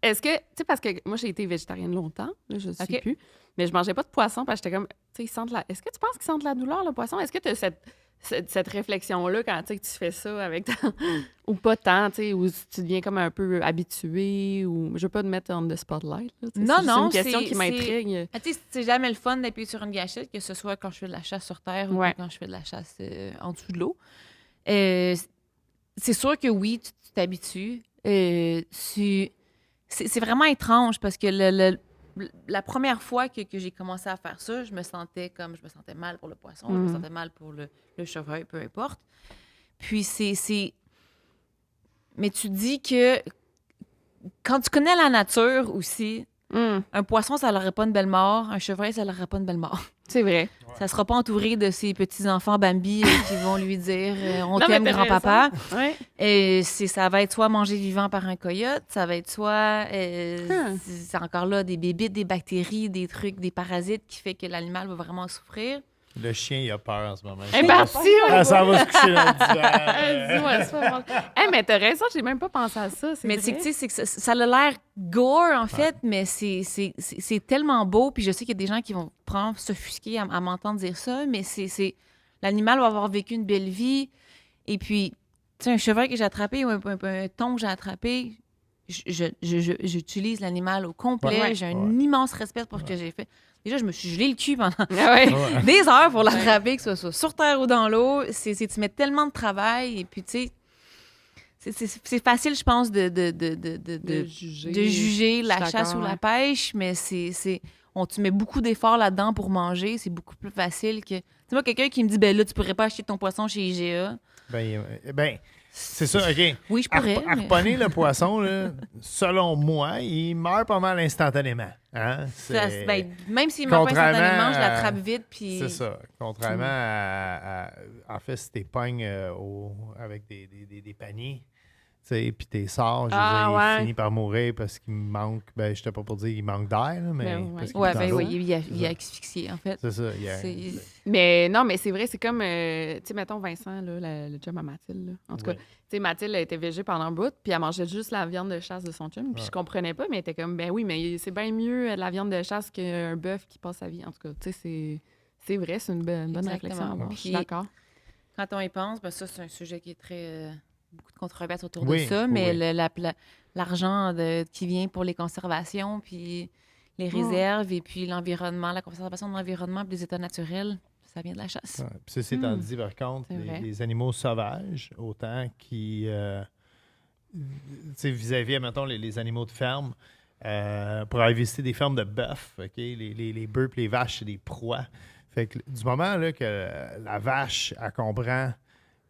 Est-ce que, tu sais, parce que moi, j'ai été végétarienne longtemps, là, je ne suis OK. plus, mais je mangeais pas de poisson parce que j'étais comme, tu sais, ils sentent la... Est-ce que tu penses qu'ils sentent la douleur, le poisson? Est-ce que tu as cette réflexion-là quand tu sais, que tu fais ça avec ta... ou pas tant, tu sais, ou tu deviens comme un peu habitué, ou... Je veux pas te mettre on the spotlight, là, tu sais, Non, c'est juste non, une question c'est- qui m'intrigue. tu sais, c'est jamais le fun d'appuyer sur une gâchette, que ce soit quand je fais de la chasse sur terre ou Ouais. quand je fais de la chasse en dessous de l'eau. C'est sûr que oui, tu t'habitues. C'est vraiment étrange parce que la première fois que j'ai commencé à faire ça, je me sentais mal pour le poisson, je me sentais mal pour le chevreuil, peu importe. Puis mais tu dis que quand tu connais la nature aussi, un poisson, ça n'aurait pas une belle mort, un chevreuil, ça n'aurait pas une belle mort. C'est vrai. Ça sera pas entouré de ses petits-enfants Bambi qui vont lui dire on Non, mais t'aime, t'as grand-papa. Ouais. Et ça va être soit mangé vivant par un coyote, ça va être soit c'est encore là des bébites, des bactéries, des trucs, des parasites qui fait que l'animal va vraiment souffrir. Le chien, il a peur en ce moment. Elle est partie, ouais. Ah, ça va se coucher dans le divan. Dis-moi ça. Hey, mais t'as raison, j'ai même pas pensé à ça. Mais vrai. tu sais, c'est que ça a l'air gore, en fait, mais c'est tellement beau. Puis je sais qu'il y a des gens qui vont prendre s'offusquer à m'entendre dire ça, mais l'animal va avoir vécu une belle vie. Et puis, tu sais, un chevreuil que j'ai attrapé ou un thon que j'ai attrapé, j'utilise l'animal au complet. Ouais. J'ai un immense respect pour ce que j'ai fait. Déjà, je me suis gelé le cul pendant Ah ouais. Ouais. des heures pour l'attraper, que ce soit sur terre ou dans l'eau. Tu mets tellement de travail. Et puis, tu sais, c'est facile, je pense, de juger la Je suis chasse ou d'accord, la ouais. pêche, mais tu mets beaucoup d'efforts là-dedans pour manger. C'est beaucoup plus facile que... Tu sais, moi, quelqu'un qui me dit, ben là, tu pourrais pas acheter ton poisson chez IGA. Ben, c'est ça, OK. Oui, je pourrais. mais- Harponner le poisson, là, selon moi, il meurt pas mal instantanément. Hein? même s'il meurt pas Contrairement instantanément, je à- l'attrape vite, puis... C'est ça. Contrairement en fait, si t'es pognes avec des paniers, tu sais, puis t'es sors, je veux Ah, dire, ouais. il finit par mourir parce qu'il manque, ben, je pas pour dire qu'il manque d'air, là, mais Ben, ouais. parce qu'il Ouais, est dans ben l'eau. oui, il est asphyxié, en fait. C'est ça. C'est- Mais non, mais c'est vrai, c'est comme, tu sais, mettons Vincent, là, le chum à Mathilde. Là. En tout cas, Oui. tu sais, Mathilde a été végé pendant un bout, puis elle mangeait juste la viande de chasse de son chum. Puis Ouais. je comprenais pas, mais elle était comme, ben oui, mais c'est bien mieux de la viande de chasse qu'un bœuf qui passe sa vie. En tout cas, tu sais, c'est vrai, c'est une bonne Exactement. réflexion à avoir. Je suis Puis- d'accord. Quand on y pense, ben ça, c'est un sujet qui est très... beaucoup de controverses autour Oui, de ça, oui, mais oui. l'argent qui vient pour les conservations, puis les réserves, et puis l'environnement, la conservation de l'environnement, puis des états naturels, ça vient de la chasse. Ouais. Puis ceci étant dit, par contre, C'est vrai. les animaux sauvages, autant qui, tu sais, vis-à-vis, mettons, les animaux de ferme, pour aller visiter des fermes de bœufs, OK? Les bœufs et les vaches, c'est des proies. Fait que du moment là, que la vache, elle comprend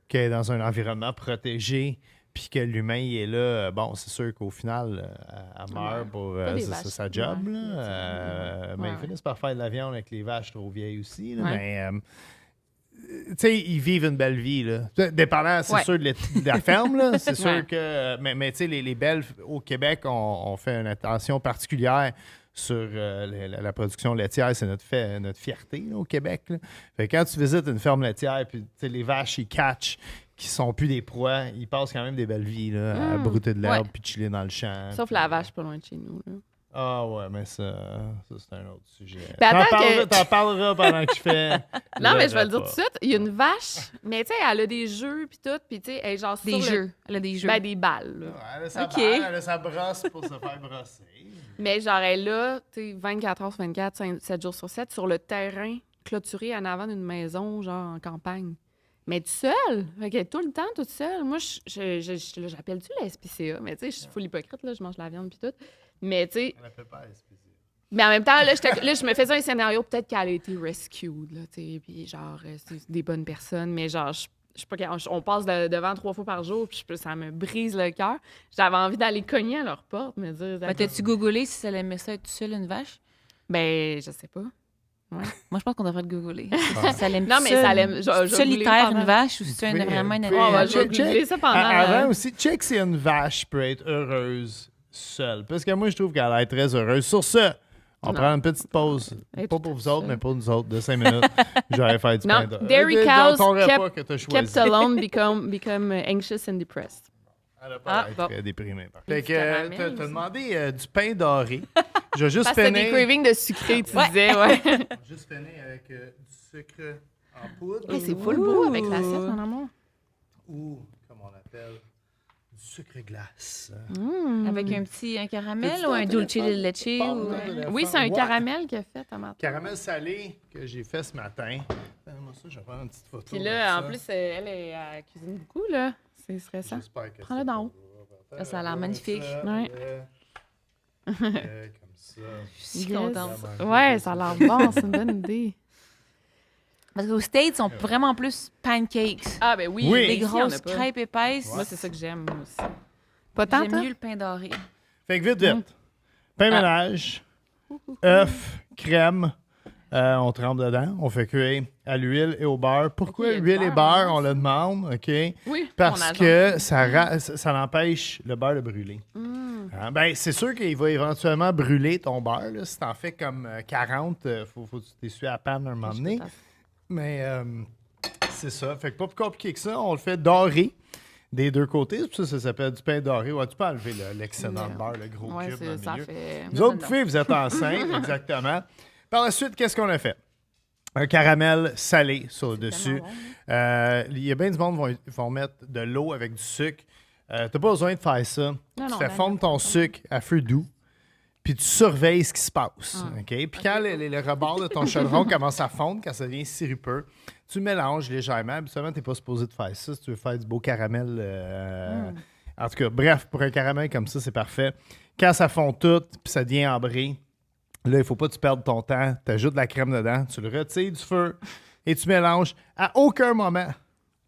qu'elle est dans un environnement protégé, puis que l'humain il est là, bon, c'est sûr qu'au final, elle meurt pour Pas des c'est vaches. sa job. Ouais, Là. c'est- Mais ouais, ils ouais. finissent par faire de la viande avec les vaches trop vieilles aussi. Là, Ouais. mais tu sais, ils vivent une belle vie, là. Dépendant, c'est sûr, de la ferme, là. C'est sûr que... Mais tu sais, les belles, au Québec, on fait une attention particulière sur la production laitière. C'est notre fierté, là, au Québec, là. Fait que quand tu visites une ferme laitière, puis tu sais, les vaches, ils catchent, qui sont plus des proies, ils passent quand même des belles vies, là, à brouter de l'herbe puis chiller dans le champ. Sauf la vache pas loin de chez nous, là. Ah ouais, mais ça c'est un autre sujet. Ben, T'en parleras pendant que je fais. Non, mais je vais le dire tout de suite. Il y a une vache, mais tu sais, elle a des jeux puis tout, puis tu sais, elle est genre Des jeux. Elle a des jeux. Ben, des balles, là. Ouais, elle a sa Ok. balle, elle a sa brosse pour se faire brosser. Mais genre, elle est là, tu sais, 24 heures sur 24, 7 jours sur 7, sur le terrain, clôturé en avant d'une maison, genre en campagne. Mais toute seule. Fait qu'elle est tout le temps toute seule. Moi, j'appelle-tu la SPCA? Mais tu sais, je suis full hypocrite, là, je mange la viande puis tout. Mais tu sais... Elle appelle pas la SPCA. Mais en même temps, là, je me faisais un scénario, peut-être qu'elle a été rescued, là, tu sais, puis genre, c'est des bonnes personnes, mais genre, je sais pas, on passe devant 3 fois par jour, puis ça me brise le cœur. J'avais envie d'aller cogner à leur porte, me dire... Mais t'as-tu googlé si ça aimait ça être tout seul, une vache? Ben, je sais pas. Ouais. Moi, je pense qu'on devrait le googler. Ça l'aime Non, mais ça l'aime... solitaire, une vache, ou si tu es vraiment une On va animal? googler ça pendant... Avant aussi, check si une vache peut être heureuse seule. Parce que moi, je trouve qu'elle a l'air très heureuse. Sur ce, on prend une petite pause. Elle est Pas tout pour à vous fait autres, seule. mais pour nous autres, de 5 minutes. Je vais faire du Non, pain d'or. dairy Dans cows ton repas que t'as choisi. kept alone become anxious and depressed. Elle a pas l'air bon. très déprimée. Des Fait petits que caramels t'as aussi. demandé du pain doré. Je vais juste Parce que t'as des finir. cravings de sucré, tu disais, ouais. Je vais juste finir avec du sucre en poudre. Hey, c'est full beau avec l'assiette, mon amour. Ou, comme on appelle, du sucre glace. Avec un caramel Peux-tu ou un t'en dulce de téléphone? leche? Parle-moi Ou... de la Oui, femme. c'est un Ouais. caramel qu'il a fait à matin. Caramel salé que j'ai fait ce matin. Moi, ça, je vais prendre une petite photo. Puis de là, en ça. plus, elle cuisine beaucoup, là. C'est stressant. J'espère que Prends-le ça d'en va haut. faire. Ça a l'air magnifique. Ouais. Comme ça. Je suis Yes. contente. Ouais, ça a l'air bon, c'est une bonne idée. Parce qu'aux States, ils sont vraiment plus pancakes. Ah, ben oui. Oui. Des ici, il y en a grosses pas. crêpes épaisses. Moi, c'est ça que j'aime, moi aussi. Pas tant, J'aime toi? mieux le pain doré. Fait que vite. Pain ménage, œuf, crème. On trempe dedans. On fait cuire à l'huile et au beurre. Pourquoi Ok, il y a du huile et beurre, beurre? hein, On le demande, OK? Oui, Parce on agence. que ça empêche le beurre de brûler. Hein? Ben, c'est sûr qu'il va éventuellement brûler ton beurre. Là. Si t'en fais comme 40, faut que tu t'essuies à la panne un moment donné. Mais c'est ça. Fait que pas plus compliqué que ça. On le fait doré des deux côtés. C'est pour ça que ça s'appelle du pain doré. Ouais, tu peux enlever l'excédent de beurre, le gros Ouais, cube dans le ça milieu. fait... Vous autres, pouvez, vous êtes enceinte, exactement. Par la suite, qu'est-ce qu'on a fait? Un caramel salé sur le dessus. tellement Il y a bien du monde qui vont mettre de l'eau avec du sucre. T'as pas besoin de faire ça. Tu non, fais ben fondre non. ton sucre à feu doux, puis tu surveilles ce qui se passe. OK? Puis quand le rebord de ton chaudron commence à fondre, quand ça devient sirupeux, tu mélanges légèrement. Habituellement, tu n'es pas supposé de faire ça si tu veux faire du beau caramel. En tout cas, bref, pour un caramel comme ça, c'est parfait. Quand ça fond tout, puis ça devient ambré, là, il ne faut pas que tu perdes ton temps. Tu ajoutes de la crème dedans, tu le retires du feu et tu mélanges. À aucun moment,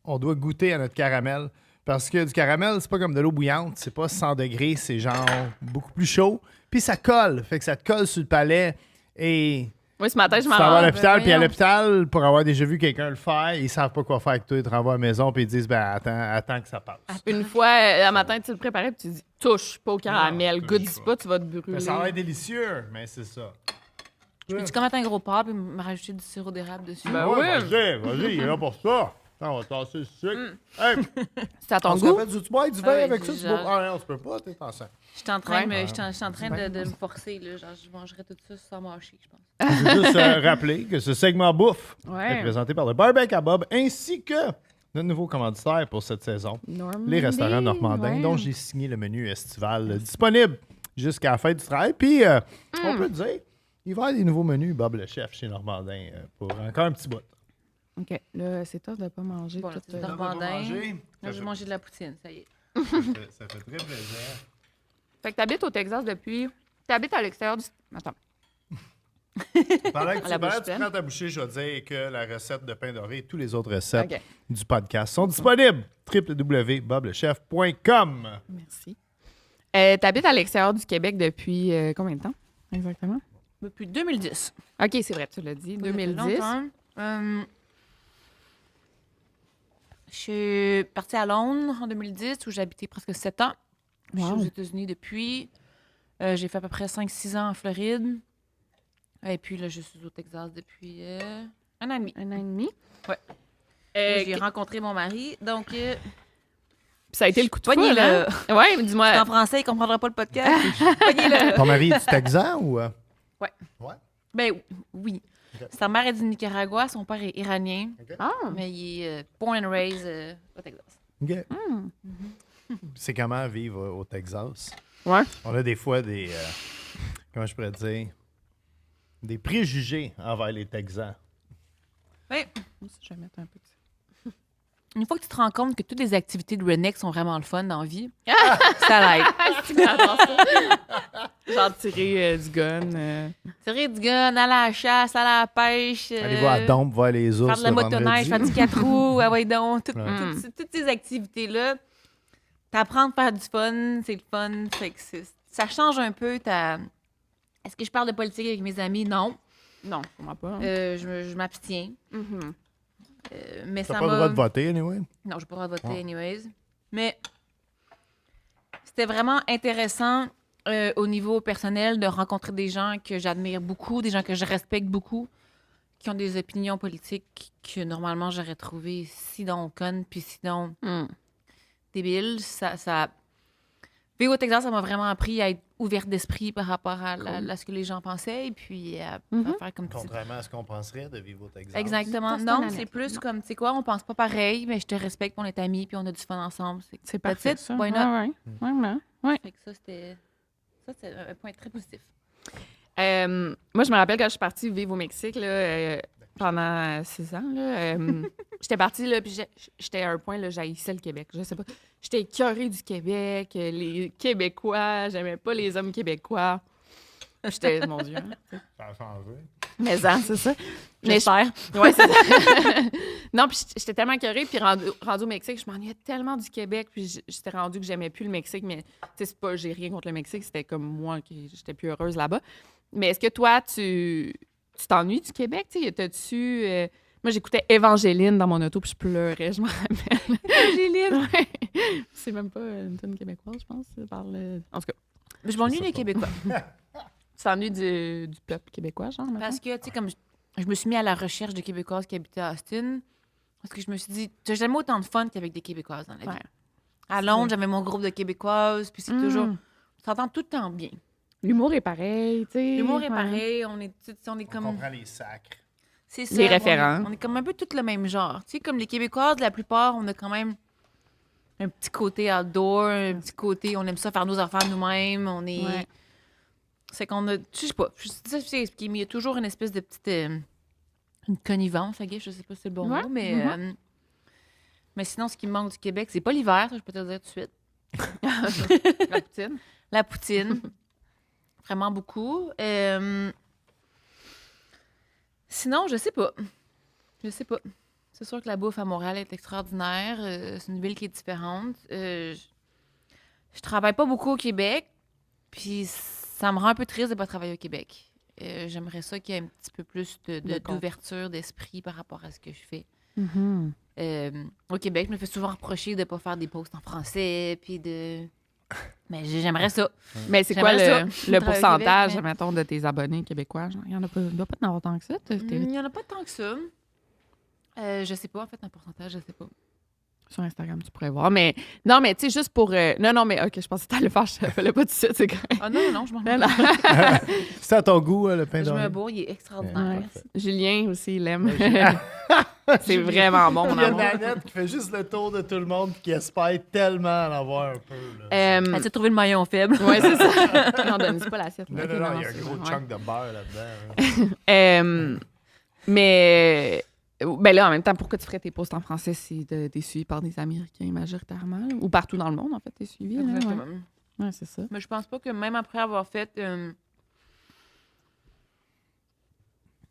on doit goûter à notre caramel. Parce que du caramel, c'est pas comme de l'eau bouillante. C'est pas 100 degrés, c'est genre beaucoup plus chaud. Puis ça colle. Fait que ça te colle sur le palais. Et Oui, ce matin, je tu m'en t'en vas à rends. l'hôpital. Puis à l'hôpital, pour avoir déjà vu quelqu'un le faire, ils savent pas quoi faire avec toi. Ils te renvoient à la maison. Puis ils disent, ben attends que ça passe. Une fois, un matin, tu le préparais, puis tu dis, touche pas au caramel, touche goûte pas. pas, tu vas te brûler. Ça a l'air délicieux, mais c'est ça. Peux-tu commettre un gros porc et me rajouter du sirop d'érable dessus? Ben Ouais, oui. vas-y, il est là pour ça. Attends, on va tasser le sucre. Hey, C'est à ton on se goût? rappelle du bois et du vin Ah oui, avec ça? Tu genre- bois... Ah non, tu peux pas, t'es enceinte. Je suis en train, Ouais. j'étais en train de me forcer. Là. Genre, je mangerais tout ça sans mâcher, je pense. Je veux juste rappeler que ce segment bouffe est Ouais. présenté par le Barbecue à Bob ainsi que notre nouveau commanditaire pour cette saison, les restaurants normandins, ouais. dont j'ai signé le menu estival disponible jusqu'à la fin du travail. Puis, on peut dire, il va y avoir des nouveaux menus Bob le chef chez Normandin pour encore un petit bout. OK. Là, c'est toi de pas manger Bon, tout. là, c'est euh, Normandin. manger? Là, je vais manger de la poutine, ça y est. Ça fait très plaisir. Fait que t'habites au Texas depuis... T'habites à l'extérieur du... Attends. Pendant que À la bouche tu pleine. prends ta bouchée, je vais dire que la recette de pain doré et toutes les autres recettes OK. du podcast sont disponibles. www.boblechef.com. Merci. T'habites à l'extérieur du Québec depuis combien de temps, exactement? Depuis 2010. OK, c'est vrai, tu l'as dit. 2010. Longtemps. Je suis partie à Londres en 2010, où j'ai habité presque 7 ans. Je suis Wow. aux États-Unis depuis. J'ai fait à peu près 5-6 ans en Floride. Et puis là, je suis au Texas depuis 1 an et demi. 1 an et demi. Ouais. J'ai rencontré mon mari, donc... Puis ça a été le coup de Poignez foudre, là. hein? Ouais, dis-moi. En français, il comprendra pas le podcast. Poignez là. Ton mari est du Texas ou. Ben oui. Ok. Sa mère est du Nicaragua, son père est iranien, Ah. mais il est born and raised au Texas. OK. Hmm. C'est comment vivre au Texas? Ouais. On a des fois des. Comment je pourrais dire? Des préjugés envers les Texans. Oui. Moi aussi, je vais mettre un peu de ça. Une fois que tu te rends compte que toutes les activités de redneck sont vraiment le fun dans la vie, ça l'aide. J'adore ça. Genre tirer du gun. Tirer du gun, aller à la chasse, aller à la pêche. Allez voir à Dompe, voir les ours. Faire de la le motoneige, vendredi. faire du 4 roues, ah ouais donc, Mm. toutes ces activités-là, t'apprends à faire du fun, c'est le fun, fait que ça change un peu ta... Est-ce que je parle de politique avec mes amis? Non. Non, je comprends pas. Je m'abstiens. Mhm. Mais T'as ça pas le m'a... droit de voter, anyway? Non, j'ai pas le droit de voter Ouais. anyways. Mais c'était vraiment intéressant au niveau personnel de rencontrer des gens que j'admire beaucoup, des gens que je respecte beaucoup, qui ont des opinions politiques que normalement j'aurais trouvées si donc connes, puis si donc Mm. débiles. Vivre au Texas, ça m'a vraiment appris à être ouverte d'esprit par rapport à, à ce que les gens pensaient et puis à Mhm. faire comme tu Contrairement à ce qu'on penserait de vivre au Texas. Exactement. C'est Non, un c'est honnête. plus comme, tu sais quoi, on pense pas pareil, mais je te respecte, on est amis, puis on a du fun ensemble. C'est That's parfait, it, ça. why Ouais, not? ouais. Vraiment. Ouais. Fait que ça, c'était un point très positif. Moi, je me rappelle quand je suis partie vivre au Mexique là, pendant 6 ans. Là, j'étais partie, là, puis j'étais à un point, là, j'haïssais le Québec. Je sais pas. J'étais écœurée du Québec, les Québécois, j'aimais pas les hommes québécois. J'étais, mon Dieu. Hein, Ça a changé. mais ça, c'est ça. Mais J'espère. ouais, c'est ça. Non, puis j'étais tellement écœurée, puis rendu au Mexique, je m'ennuyais tellement du Québec, puis j'étais rendue que j'aimais plus le Mexique, mais tu sais, c'est pas, j'ai rien contre le Mexique, c'était comme moi qui j'étais plus heureuse là-bas. Mais est-ce que toi, tu t'ennuies du Québec? Tu sais, t'as-tu... moi, j'écoutais Évangéline dans mon auto, puis je pleurais, je m'en rappelle. Évangéline? Ouais. C'est même pas une tune québécoise, je pense. Ça parle... En tout cas, Je m'ennuie sais des pas. Québécois. tu t'ennuies du peuple québécois, genre, maintenant? Parce que, tu sais, comme je me suis mis à la recherche de Québécoises qui habitaient à Austin, parce que je me suis dit, tu n'as jamais autant de fun qu'avec des Québécoises dans la vie. Ouais. À Londres, j'avais mon groupe de Québécoises, puis c'est toujours... On s'entend tout le temps bien. L'humour est pareil, tu sais. L'humour est Ouais. pareil, on est On comme... comprend les sacres. C'est ça. Les référents. On est comme un peu tout le même genre. Tu sais, comme les Québécoises, la plupart, on a quand même un petit côté outdoor, un petit côté, on aime ça faire nos affaires nous-mêmes, on est... Ouais. C'est qu'on a... Je sais pas, je sais expliquer, mais il y a toujours une espèce de petite... une connivence, I guess, je sais pas si c'est le bon Ouais. mot, mais... Mhm. mais sinon, ce qui me manque du Québec, c'est pas l'hiver, ça, je peux te le dire tout de suite. La poutine. La poutine. Vraiment beaucoup. Sinon, je sais pas. Je sais pas. C'est sûr que la bouffe à Montréal est extraordinaire. C'est une ville qui est différente. Je travaille pas beaucoup au Québec, puis ça me rend un peu triste de pas travailler au Québec. J'aimerais ça qu'il y ait un petit peu plus D'accord. d'ouverture d'esprit par rapport à ce que je fais. Mm-hmm. Au Québec, je me fais souvent reprocher de pas faire des posts en français, puis de... Mais j'aimerais ça. Mais c'est quoi J'aimerais le ça, travailler au pourcentage, Québec, mais- mettons, de tes abonnés québécois? Genre, il y en a pas, il doit pas en avoir tant que ça. Il n'y en a pas tant que ça. Je sais pas, en fait, un pourcentage, je sais pas. Sur Instagram, tu pourrais voir. Mais non, mais tu sais, juste pour. Non, mais OK, je pensais que t'allais le faire. Je te fais pas tout de suite, c'est correct. Ah non, non, je m'en Non, non. C'est à ton goût, le pain Je me d'oreille? bourre, il est extraordinaire. Ouais. Julien aussi, il aime. C'est vraiment bon, mon Il y a amour. Nanette qui fait juste le tour de tout le monde et qui espère tellement en avoir un peu. Là. Elle s'est trouvé le maillon faible. Ouais, c'est ça. Non, donne pas l'assiette. Non, Ok, non, non, il y a un c'est gros bon, chunk de beurre là-dedans. Mais ben là, en même temps, pourquoi tu ferais tes posts en français si t'es suivi par des Américains majoritairement? Là? Ou partout dans le monde, en fait, t'es suivi. Là, ouais. Exactement. Ouais, c'est ça. Mais je pense pas que même après avoir fait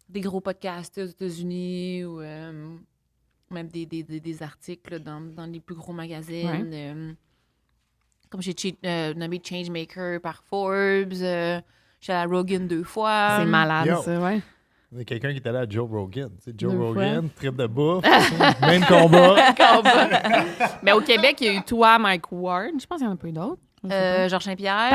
des gros podcasts aux États-Unis ou même des articles dans les plus gros magazines, comme j'ai nommé Changemaker par Forbes, j'ai à Rogan 2 fois. C'est malade, Yo. ça, ouais. Il y a quelqu'un qui est allé à Joe Rogan. Tu sais, Joe 2 Rogan, trip de bouffe, même combat. Mais au Québec, il y a eu toi, Mike Ward. Je pense qu'il n'y en a pas eu d'autres. Je sais pas. Georges Saint-Pierre.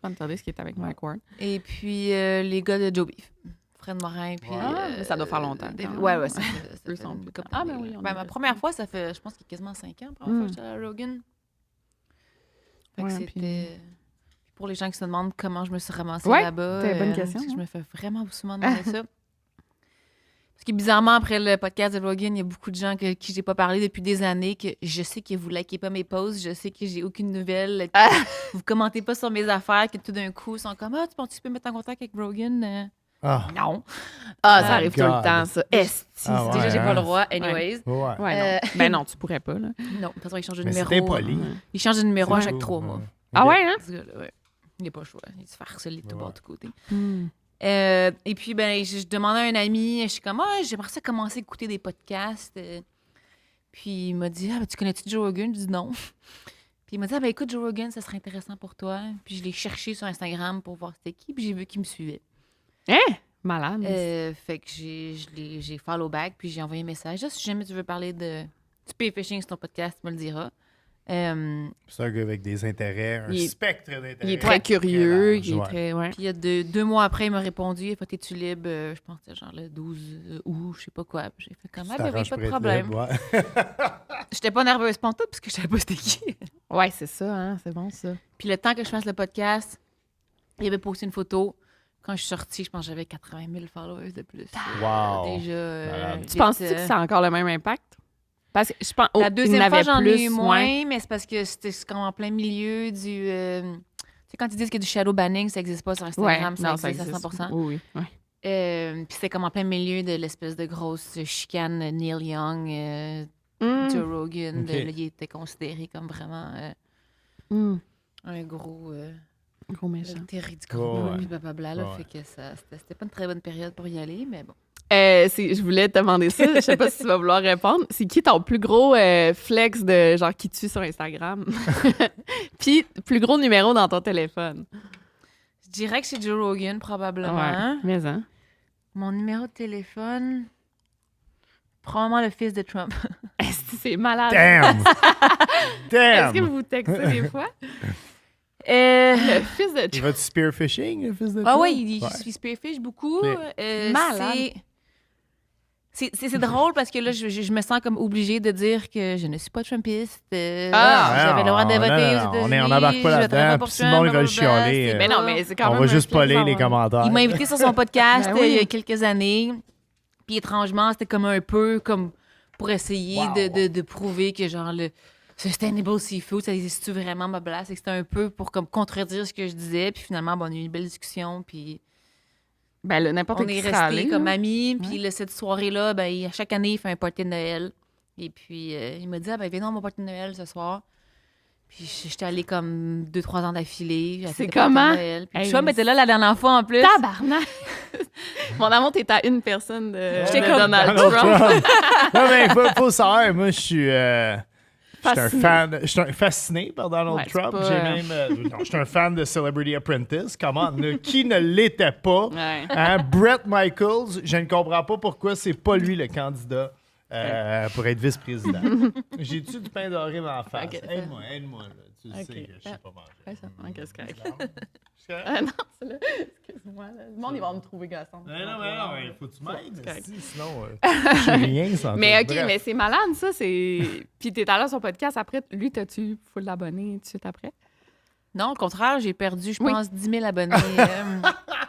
Pantelis qui est avec Mike Ward. Et puis les gars de Joe Beef. Fred Morin. Puis, mais ça doit faire longtemps. Ouais, ça fait Eux sont plus couple Ah, ben d'années, oui, là. on Ben, est ma restés. première fois, ça fait, je pense qu'il y a quasiment 5 ans, la première fois que j'étais à Rogan. Fait que Ouais, c'était... puis- Pour les gens qui se demandent comment je me suis ramassée Ouais, là-bas. c'est une bonne question, parce que hein. Je me fais vraiment souvent demander ça. Parce que bizarrement, après le podcast de Rogan, il y a beaucoup de gens qui j'ai pas parlé depuis des années, que je sais que vous likez pas mes posts, je sais que j'ai aucune nouvelle, que vous commentez pas sur mes affaires, que tout d'un coup, ils sont comme « Ah, tu penses que tu peux me mettre en contact avec Rogan? Ah, Non. Ah, Oh ça arrive tout le God. temps, ça. Esti. Ah, ouais, Déjà, j'ai hein. pas le droit, anyways. ouais. Ouais, non. Ben non, tu pourrais pas, là. Non, de toute façon, il change de Mais numéro. c'est impoli. Il change de numéro à C'est chaque tout. 3 mois. Ah ouais, hein? Ce gars-là, ouais. Il n'est pas le choix. Il se fait harceler de tout Ouais. bord, de tout côté. Hmm. Et puis, ben, je demandais à un ami, je suis comme, j'aimerais ça commencer à écouter des podcasts. Puis, il m'a dit, ben, tu connais-tu Joe Rogan? Je dis non. Puis, il m'a dit, ben, écoute, Joe Rogan, ça serait intéressant pour toi. Puis, je l'ai cherché sur Instagram pour voir c'était qui. Puis, j'ai vu qu'il me suivait. Hein? Malade. Fait que j'ai follow back, puis j'ai envoyé un message. Là, si jamais tu veux parler du spearfishing sur ton podcast, tu me le diras. C'est un gars avec des intérêts, un Il est- spectre d'intérêts. Il est très curieux, il est Ouais. très... Ouais. Puis il y a 2 mois après, il m'a répondu, « T'es-tu libre? Je pense que c'était genre le 12 août, je sais pas quoi. Puis j'ai fait comme, Tu ah ben oui, t'arranges pas de pour être problème. libre, ouais. J'étais pas nerveuse pantoute parce que je savais pas c'était qui. Ouais, c'est ça, hein? C'est bon, ça. Puis le temps que je fasse le podcast, il avait posté une photo. Quand je suis sortie, je pense que j'avais 80 000 followers de plus. Wow. Déjà. Malade. Tu penses-tu que ça a encore le même impact? Parce que je pense... La deuxième fois, j'en ai eu plus, moins, ouais. mais c'est parce que c'était comme en plein milieu du... tu sais, quand ils disent qu'il y a du shadow banning, ça n'existe pas sur Instagram, non, ça existe à 100%. Oui, oui. Ouais. Puis c'était comme en plein milieu de l'espèce de grosse chicane Neil Young, Joe Rogan. Ok. Là, il était considéré comme vraiment un gros... Gros méchant. T'es ridicule, Ouais. puis blablabla. Là, Ouais. fait que c'était pas une très bonne période pour y aller, mais bon. Je voulais te demander ça, je sais pas si tu vas vouloir répondre. C'est qui ton plus gros flex de genre qui tue sur Instagram? Puis, plus gros numéro dans ton téléphone. Je dirais que c'est Joe Rogan, probablement. Ouais, mais hein? Mon numéro de téléphone, probablement le fils de Trump. Est-ce que c'est malade? Damn! Est-ce que Damn! vous textez des fois? Euh... Le fils de Il Trump. va-tu spearfishing, le fils de Ah Trump? ouais, il Ouais. suit Spearfish beaucoup. Mais- Malade. C'est drôle parce que là, je me sens comme obligée de dire que je ne suis pas Trumpiste. Ah, j'avais le droit de non, voter non, aux non, États-Unis. on n'embarque pas je voterai là-dedans. pour Puis Simon, il va le Trump, blablabla, chialer. c'est Mais pas- non, mais c'est quand On même va un juste flex poler les d'avoir- commentaires. Il m'a invité sur son podcast Ben oui. il y a quelques années. Puis étrangement, c'était comme un peu comme pour essayer Wow. de prouver que genre le Sustainable Seafood, ça existe-tu vraiment ma place? Et que c'était un peu pour comme contredire ce que je disais. Puis finalement, bon, on a eu une belle discussion. Puis Ben là, n'importe on qui est serait restés allé, comme là. amis. Puis là, cette soirée-là, ben, à chaque année, il fait un party de Noël. Et puis il m'a dit, ah ben viens dans mon party de Noël ce soir. Puis j'étais allée comme 2-3 ans d'affilée. J'ai fait C'est des parties de comment? Noël. Puis Hey, Chum était là la dernière fois en plus. Tabarnak! Mon amour, t'es à une personne de, J'étais de comme Donald Donald Trump. Trump. Non, mais faut savoir, moi, je suis un Fasciné. fan, je suis fasciné par Donald Ouais, c'est Trump. pas, J'ai même, non, je suis un fan de Celebrity Apprentice. Comment, qui ne l'était pas? Ouais. Hein, Bret Michaels, je ne comprends pas pourquoi c'est pas lui le candidat pour être vice-président. J'ai-tu du pain doré dans la face? Ok, ça- Aide-moi. Là. Tu Ok. sais que je sais pas manger. Ouais, ça- ok, c'est correct. Je suis correct? Ah non, c'est là. Excuse-moi. Là. Le monde, il va me trouver gossante. Non, il faut que tu m'aides. C'est correct. Sinon, je suis rien sans Mais toi. OK, Bref. mais c'est malade, ça. Puis t'es allé à son podcast après. Lui, t'as-tu full d'abonnés tout de suite après? Non, au contraire, j'ai perdu, je Oui. pense, 10 000 abonnés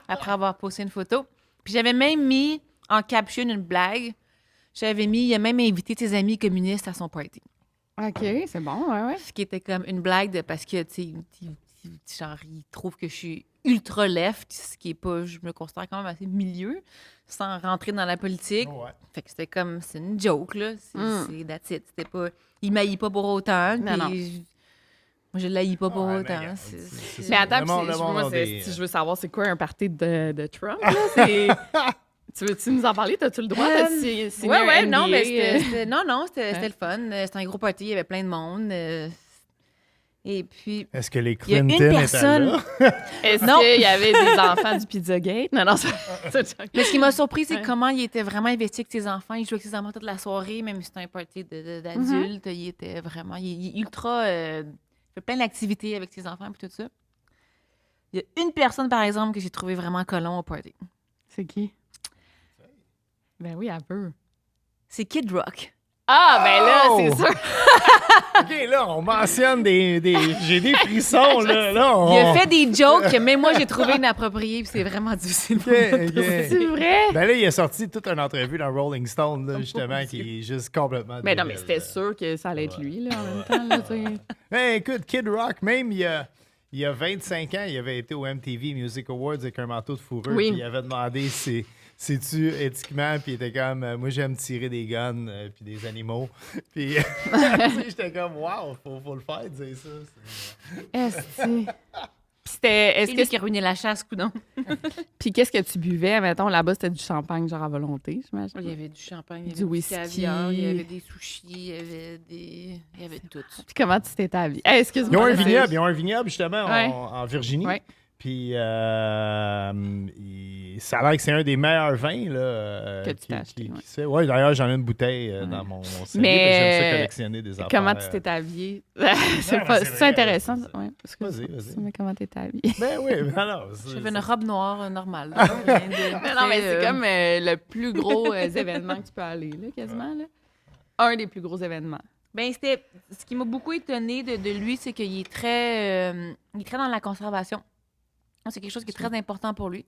après avoir posté une photo. Puis j'avais même mis en caption une blague. Il a même invité ses amis communistes à son party. OK, c'est bon, ouais. Ce qui était comme une blague parce que, tu sais, genre, il trouve que je suis ultra left, ce qui est pas, je me considère quand même assez milieu, sans rentrer dans la politique. Ouais. Fait que c'était comme, c'est une joke, là. Mm. C'est that's it. C'était pas, il m'haït pas pour autant. Non, puis non. moi, je l'haïs pas pour Ouais, mais autant. regarde, C'est- c'est- Mais attends, Le monde- puis le monde moi, a des- si je veux savoir, c'est quoi un party de Trump? Là? Tu veux-tu nous en parler? T'as-tu le droit de signer un Ouais, non, NDA, mais c'était le fun. C'était Ouais. un gros party, il y avait plein de monde. Et puis, Est-ce que les il y a une Clinton étaient personne... là? Est-ce Non. qu'il y avait des enfants du Pizzagate? Non, non, Mais ce qui m'a surpris, c'est Ouais. comment il était vraiment investi avec ses enfants. Il jouait avec ses enfants toute la soirée, même si c'était un party d'adultes. Il était vraiment... Il est ultra... il fait plein d'activités avec ses enfants et tout ça. Il y a une personne, par exemple, que j'ai trouvé vraiment colon au party. C'est qui? Ben oui, elle peut. C'est Kid Rock. Ah, ben là, Oh! c'est sûr. OK, là, on mentionne des... J'ai des frissons, là. Là, on... Il a fait des jokes que même moi, j'ai trouvé inappropriés, puis c'est vraiment difficile pour OK, moi de OK. trouver. C'est vrai? Ben là, il a sorti toute une entrevue dans Rolling Stone, là, justement, qui est juste complètement... Mais non, mais débile, c'était sûr que ça allait être lui, là, en même temps. Là, tu sais. Hey, écoute, Kid Rock, même il y a 25 ans, il avait été au MTV Music Awards avec un manteau de fourrure. Oui. Puis il avait demandé c'est-tu éthiquement, puis il était comme moi j'aime tirer des guns puis des animaux. Puis tu sais, j'étais comme wow, faut le faire dire ça. Est-ce que... Puis c'était... C'est Est-ce lui que... qui a ruiné la chasse, coudonc. Puis qu'est-ce que tu buvais? Mettons, là-bas, c'était du champagne, genre à volonté, j'imagine. Il y avait du champagne, il y avait Du whisky. caviar, il y avait des sushis, il y avait tout. Puis comment tu t'étais habillée? Hey, excuse-moi. Ils ont un là, c'est- vignoble, justement Ouais. en Virginie. Ouais. Puis ça a l'air que c'est un des meilleurs vins là, Que tu t'as acheté, ouais. qui se fait. Ouais, d'ailleurs, j'en ai une bouteille dans mon cellier, Mais, parce que j'aime ça collectionner des affaires. Comment tu t'étais habillée? c'est non, pas... c'est c'est vrai, intéressant. c'est ça. Ouais, Vas-y, vas-y. Mais comment t'étais habillée? Ben oui, non. J'avais une robe noire normale. là, rien de Non, mais très, c'est comme le plus gros événement que tu peux aller, là, quasiment. Là. Un des plus gros événements. Ben, c'était... Ce qui m'a beaucoup étonné de lui, c'est qu'il est très... il est très dans la conservation. C'est quelque chose qui est très important pour lui.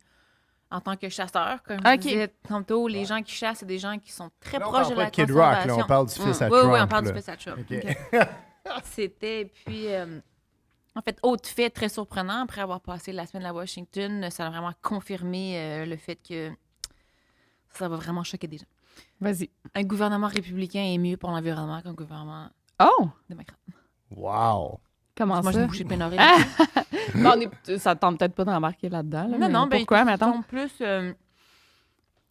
En tant que chasseur, comme je Ok. disais tantôt, les gens qui chassent, c'est des gens qui sont très Là, on proches parle de pas la de Kid Rock, conservation. là, on parle du fils à Oui, Trump. oui, on parle là. du fils à Trump. OK. OK. C'était, puis, en fait, autre fait très surprenant, après avoir passé la semaine à Washington, ça a vraiment confirmé le fait que ça va vraiment choquer des gens. Vas-y. Un gouvernement républicain est mieux pour l'environnement qu'un gouvernement Oh! démocrate. Wow. Comment Moi, je ça? me bouche plein d'oreilles. Ah! Bon, ça te tente peut-être pas d'embarquer là-dedans. Là, Non, mais non, ben, pourquoi, ils mettons? sont plus...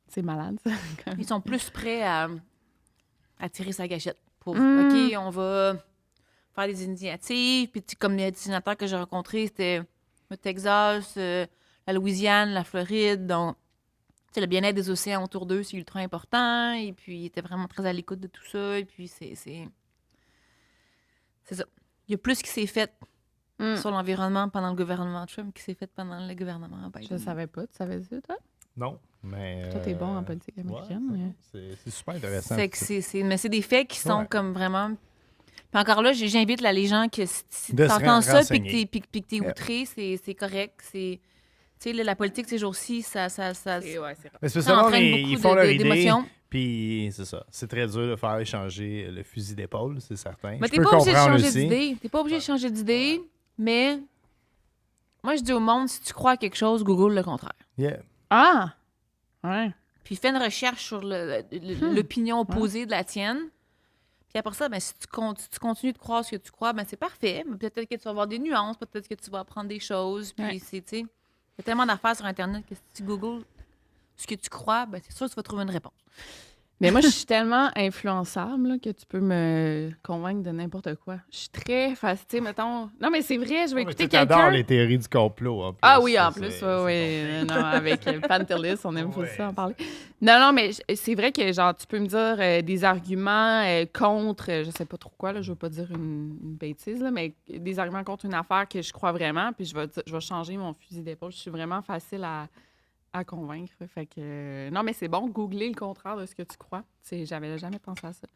C'est malade, ça. Ils sont plus prêts à tirer sa gâchette. Pour, Mm. OK, on va faire des initiatives. Puis, comme les dessinateurs que j'ai rencontrés, c'était le Texas, la Louisiane, la Floride. Donc, tu sais, le bien-être des océans autour d'eux, c'est ultra important. Et puis, ils étaient vraiment très à l'écoute de tout ça. Et puis, c'est ça. Il y a plus qui s'est fait Mm. sur l'environnement pendant le gouvernement Trump qui s'est fait pendant le gouvernement Biden. Je savais pas. Tu savais ça, toi? Non, mais... Toi, t'es bon en politique américaine. ouais, mais- c'est super intéressant. C'est que mais c'est des faits qui sont Ouais. comme vraiment. Puis encore là, j'invite là, les gens que si De se t'entends ça puis renseigner. que t'es outré, c'est correct. Tu sais, là, la politique ces jours-ci, ça Ouais, c'est rare. Mais c'est ça ça, entraîne ils beaucoup font leur idée, d'émotions. puis c'est ça. C'est très dur de faire échanger le fusil d'épaule, c'est certain. Mais Je t'es peux pas obligé de comprendre changer aussi. d'idée. T'es pas obligé de changer d'idée, mais moi, je dis au monde, si tu crois à quelque chose, Google le contraire. Yeah. Ah! Ouais. Puis fais une recherche sur l'opinion opposée de la tienne. Puis après ça, ben, si tu continues de croire ce que tu crois, ben, c'est parfait. Mais peut-être que tu vas avoir des nuances, peut-être que tu vas apprendre des choses. Puis Ouais. c'est, tu sais, il y a tellement d'affaires sur Internet que si tu googles ce que tu crois, ben, c'est sûr que tu vas trouver une réponse. Mais moi, je suis tellement influençable là, que tu peux me convaincre de n'importe quoi. Je suis très facile, mettons. Non, mais c'est vrai, je vais écouter T'adores quelqu'un. les théories du complot. En plus. Ah oui, en Ça, plus, c'est oui. Non, avec Pantelis, on aime Ouais, ça en parler. Non, mais c'est vrai que genre tu peux me dire des arguments contre, je sais pas trop quoi, là, je veux pas dire une bêtise, là, mais des arguments contre une affaire que je crois vraiment, puis je vais changer mon fusil d'épaule. Je suis vraiment facile à convaincre. Fait que non, mais c'est bon, googler le contraire de ce que tu crois. J'avais jamais pensé à ça.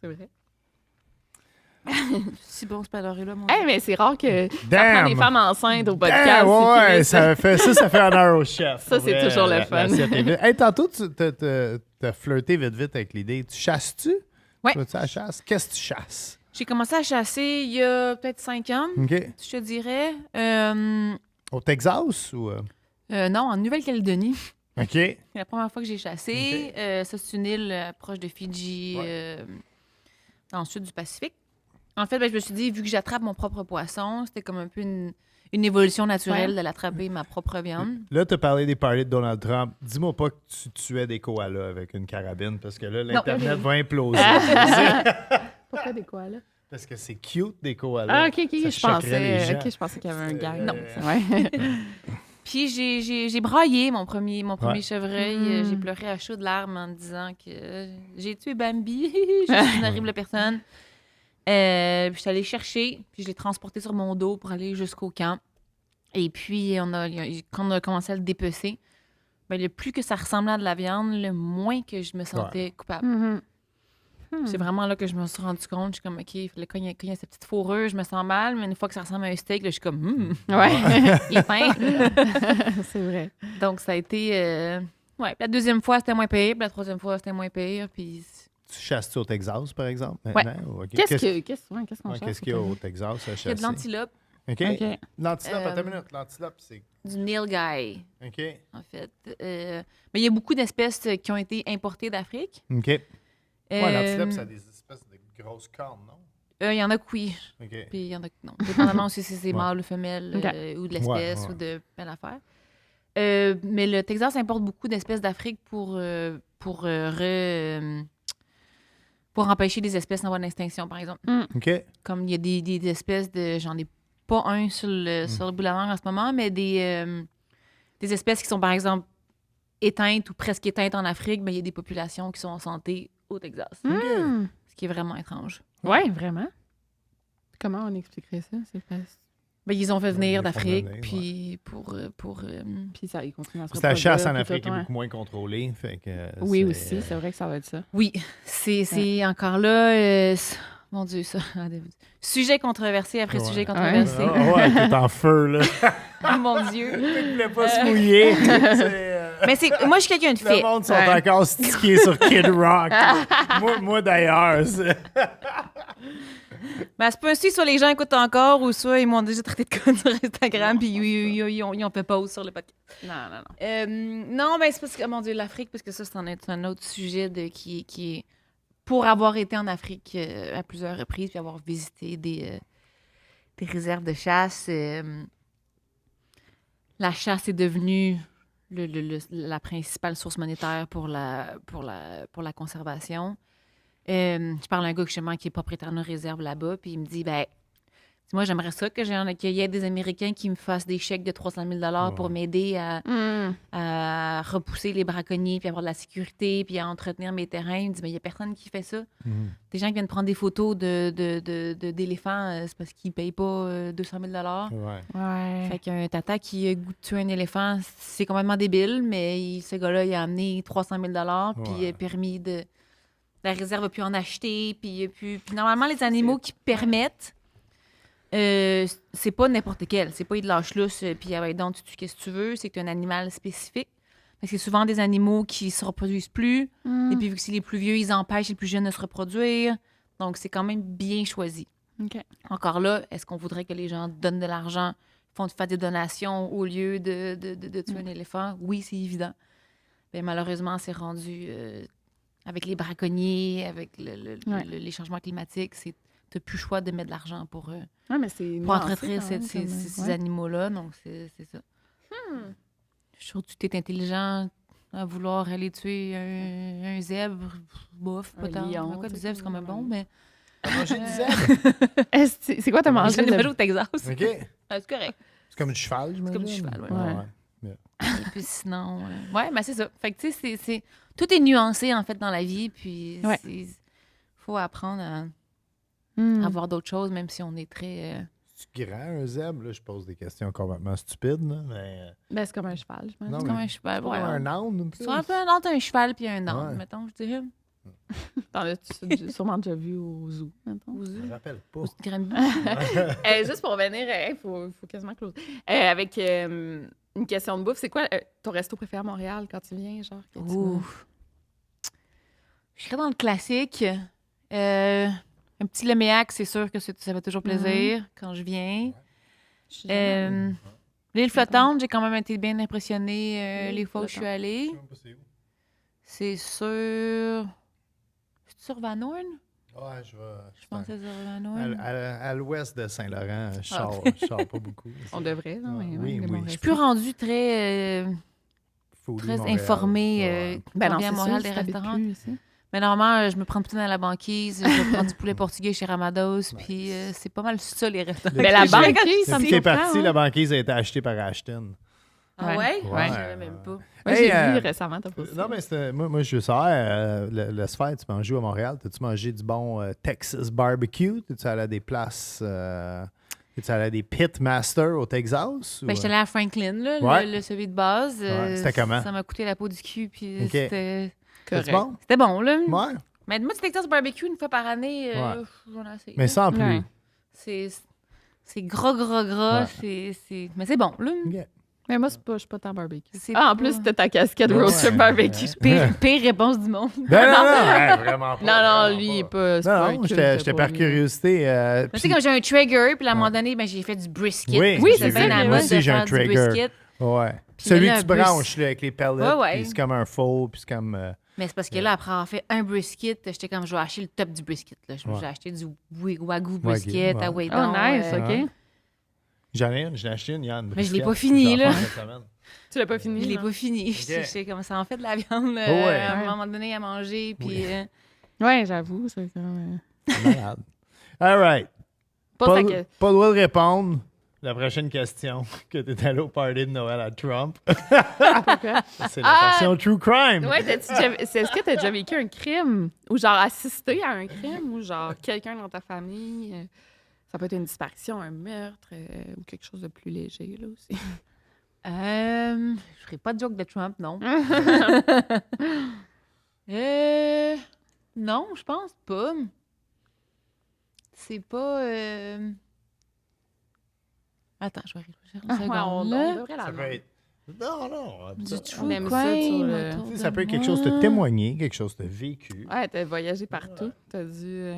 C'est vrai. Si bon, c'est pas l'heure là, mon Mais c'est rare que ça Damn! prend des femmes enceintes au Damn, podcast. ouais, c'est ça fait honneur au chef. Ça, c'est pour toujours le vrai, fun. l'assiette est vide. Hey, tantôt, tu t'as flirté vite avec l'idée. Tu chasses-tu? Ouais. Tu vas-tu à la chasse? Qu'est-ce que tu chasses? J'ai commencé à chasser il y a peut-être 5 ans, OK. je te dirais. Au Texas ou... Non, en Nouvelle-Calédonie. OK. C'est la première fois que j'ai chassé. Ça, c'est une île proche de Fidji, dans le sud du Pacifique. En fait, ben, je me suis dit, vu que j'attrape mon propre poisson, c'était comme un peu une évolution naturelle de l'attraper ma propre viande. Là, tu as parlé des parties de Donald Trump. Dis-moi pas que tu tuais des koalas avec une carabine, parce que là, l'Internet va imploser. Pourquoi des koalas? Parce que c'est cute, des koalas. Ah, OK, Ça choquerait les gens. je pensais qu'il y avait un gag. Non. Ouais. Puis j'ai braillé mon premier Ouais. chevreuil. J'ai pleuré à chaudes larmes en me disant que j'ai tué Bambi. Je suis une horrible personne. Puis je suis allée chercher, puis je l'ai transporté sur mon dos pour aller jusqu'au camp. Et puis, quand on a commencé à le dépecer, ben, le plus que ça ressemblait à de la viande, le moins que je me sentais coupable. Mhm. C'est vraiment là que je me suis rendu compte. Je suis comme, OK, quand il y a cette petite fourrure, je me sens mal, mais une fois que ça ressemble à un steak, là, je suis comme, Ouais. il est fin. C'est vrai. Donc, ça a été. La deuxième fois, c'était moins pire, puis la troisième fois, c'était moins pire. Puis. Tu chasses-tu au Texas, par exemple, maintenant? Ou OK? Qu'est-ce qu'on Ouais, cherche? qu'est-ce qu'il y a au Texas à Il y a chasser? de l'antilope, OK. OK. L'antilope, attends une minute. L'antilope, c'est... du nilgai, OK. en fait. Mais il y a beaucoup d'espèces qui ont été importées d'Afrique. OK. Ouais, l'antilope, ça a Euh, des espèces de grosses cornes, non? Il y en a que oui, OK. puis il y en a que non. Dépendamment aussi si c'est Ouais. mâle ou femelle, OK. ou de l'espèce, Ouais. ou de plein d'affaires. Mais le Texas importe beaucoup d'espèces d'Afrique pour empêcher des espèces en voie d'extinction, par exemple. OK. Comme il y a des espèces de... J'en ai pas un sur le bout de la langue en ce moment, mais des espèces qui sont, par exemple, éteintes ou presque éteintes en Afrique, mais il y a des populations qui sont en santé au Texas. Hmm. Ce qui est vraiment étrange. Ouais, vraiment. Comment on expliquerait ça? C'est pas... Ben, ils ont fait venir ils font d'Afrique, venir, puis Puis ça, il continue à se Parce que la chasse en reproduire, Afrique puis est tout, beaucoup moins contrôlée. Fait que Oui, c'est- aussi, c'est vrai que ça va être ça. Oui, c'est encore là... mon Dieu, ça... Sujet controversé après Ouais. sujet controversé. Ah, ouais, t'es en feu, là. Oh, mon Dieu. Il voulait pas se mouiller. Mais moi, je suis quelqu'un de Le fait. monde sont Ouais. encore stickés sur Kid Rock. moi d'ailleurs. Ben, c'est pas un soit les gens écoutent encore ou soit ils m'ont déjà traité de conne sur Instagram puis ils ont fait pause sur le podcast. Non, non, non. Non, mais c'est parce que, mon Dieu, l'Afrique, parce que ça, c'est un autre sujet qui est... Pour avoir été en Afrique à plusieurs reprises puis avoir visité des réserves de chasse, la chasse est devenue la principale source monétaire pour la conservation. Je parle à un gars justement qui est propriétaire d'une réserve là-bas, puis il me dit, ben, moi, j'aimerais ça qu'il y ait des Américains qui me fassent des chèques de 300 000 pour m'aider à repousser les braconniers, puis avoir de la sécurité, puis à entretenir mes terrains. Il me dit, mais il n'y a personne qui fait ça. Des gens qui viennent prendre des photos d'éléphants, c'est parce qu'ils ne payent pas 200 000 Ouais. Ouais. Fait qu'un tata qui a goût de tuer un éléphant, c'est complètement débile, mais ce gars-là, il a amené 300 000 puis il a permis de... La réserve a pu en acheter, puis normalement, les animaux qui permettent, c'est pas n'importe quel. C'est pas il de lâche-lousse, puis donc tu tues qu'est-ce que tu veux. C'est que tu as un animal spécifique. Fait que c'est souvent des animaux qui se reproduisent plus. Et puis, vu que c'est les plus vieux, ils empêchent les plus jeunes de se reproduire. Donc, c'est quand même bien choisi. OK. Encore là, est-ce qu'on voudrait que les gens donnent de l'argent, fassent des donations au lieu de tuer un éléphant? Oui, c'est évident. Mais malheureusement, c'est rendu... avec les braconniers, avec les changements climatiques, tu n'as plus le choix de mettre de l'argent pour Ouais, mais c'est entretenir nuancé quand même, ces ouais. animaux-là. Donc, c'est ça. Je suis sûre que tu es intelligent à vouloir aller tuer un zèbre. Bof, pas Un tant. lion, Quoi, tu du sais, zèbre, c'est quand même bon, ouais. mais... Manger du zèbre. C'est quoi t'as mangé? J'en ai mangé au Texas. OK. Ah, c'est correct. C'est comme du cheval, j'imagine. comme du cheval, ouais. Ouais. Et puis sinon... ouais, mais c'est ça. Fait que, tu sais, tout est nuancé, en fait, dans la vie. Puis, Ouais. faut apprendre à Hmm. avoir d'autres choses, même si on est très... C'est grand, un zèbre? Là, je pose des questions complètement stupides. Là, mais... Ben, c'est comme un cheval, je pense. Non, C'est mais- comme un cheval. Pas Ouais, comme un âne? un peu? C'est un peu entre un cheval puis un âne, Ouais. mettons, je dirais. T'en as sûrement déjà vu au zoo, mettons. Ou Je me rappelle pas. Granby. Juste pour revenir, il faut quasiment close. Avec une question de bouffe, c'est quoi ton resto préféré à Montréal quand tu viens, genre? que tu Ouf. Je serais dans le classique. Un petit leméac, c'est sûr que ça fait toujours plaisir quand je viens. Je suis jamais allée. L'île flottante, j'ai quand même été bien impressionnée les fois où je suis flottante. allée. Je sais même pas c'est où. C'est sur... C'est sur Van Horn? Ouais, je vais. Je pense que c'est sur Van À, Horn. à l'ouest de Saint-Laurent, je sors pas beaucoup. On devrait, non? Mais, Oui, ouais, oui. des bons Je Je suis restos. plus rendue très Foodie très Montréal. informée Ouais. quand on vient à c'est Montréal sûr, des si t'habites restaurants. plus ici. Mais normalement, je me prends plutôt dans la banquise, je prends du poulet portugais chez Ramados, puis c'est pas mal ça, les restaurants. Mais la que j'ai. banquise, ça me Depuis qu'il est surprend. parti, hein. la banquise a été achetée par Ashton. Ah ouais? Ouais. Je savais même pas. Moi, Hey, j'ai vu récemment, t'as posté. Non, mais moi, je sais, le Sphere, tu manges où à Montréal? T'as-tu mangé du bon Texas barbecue? T'es-tu allé à des places... t'es-tu allé à des Pitmaster au Texas? Ben, j'étais allée à Franklin, là, Ouais. le celui de base. Ouais, c'était comment? Ça m'a coûté la peau du cul, puis Ok. c'était C'était Correct. bon? bon, là. Ouais. Mais moi, du Texas barbecue, une fois par année, Ouais. j'en ai assez. Mais sans plus. Ouais. C'est gras. Ouais. Mais c'est bon, là. OK. Mais moi, je suis pas tant barbecue. C'est Ah, en pas- plus, t'as ta casquette Ouais. roaster barbecue. Pire réponse du monde. Ben non, hey, vraiment pas. Non, vraiment lui, il est pas. pas. c'est pas un Non, culte j'étais pour par lui. curiosité. Mais tu sais, comme j'ai un trigger, puis à un moment donné, ben, j'ai fait du brisket. Oui, Oui, j'ai c'est vu. ça, Moi aussi, j'ai un trigger. Brisket. Ouais. Puis Celui là, que tu un bris- branches là, avec les pellets, Ouais, ouais. puis c'est comme un faux, puis c'est comme... Mais c'est parce que là, après avoir fait un brisket, j'étais comme, je vais acheter le top du brisket. Là. Ouais. J'ai acheté du Wagyu brisket ouais. à Wade. Oh, nice, OK. J'en ai acheté une, Yann. Mais je l'ai brisket, pas fini, j'en là. fais cette semaine. Tu l'as pas fini? Je l'ai non? pas fini. J'étais comme ça en fait de la viande ouais. à un moment donné à manger. Puis Ouais, j'avoue. C'est comme. C'est malade. All right. Pas Pas, ça pas que. le droit de répondre. La prochaine question, que tu es allé au party de Noël à Trump. Pourquoi? C'est la version True Crime. Ouais, est-ce que t'as déjà vécu un crime? Ou genre assisté à un crime? Ou genre quelqu'un dans ta famille? Ça peut être une disparition, un meurtre, ou quelque chose de plus léger, là aussi. je ferai pas de joke de Trump, non. Non, je pense pas. C'est pas. Attends, je vais réfléchir une Ouais, on seconde. là. devrait la Ça peut demander. être... Non, non. Du ça- true On aime ça sur crime le- autour Tu sais, de ça peut être quelque moi. chose de témoigné, quelque chose de vécu. Ouais, t'as voyagé partout. T'as dû.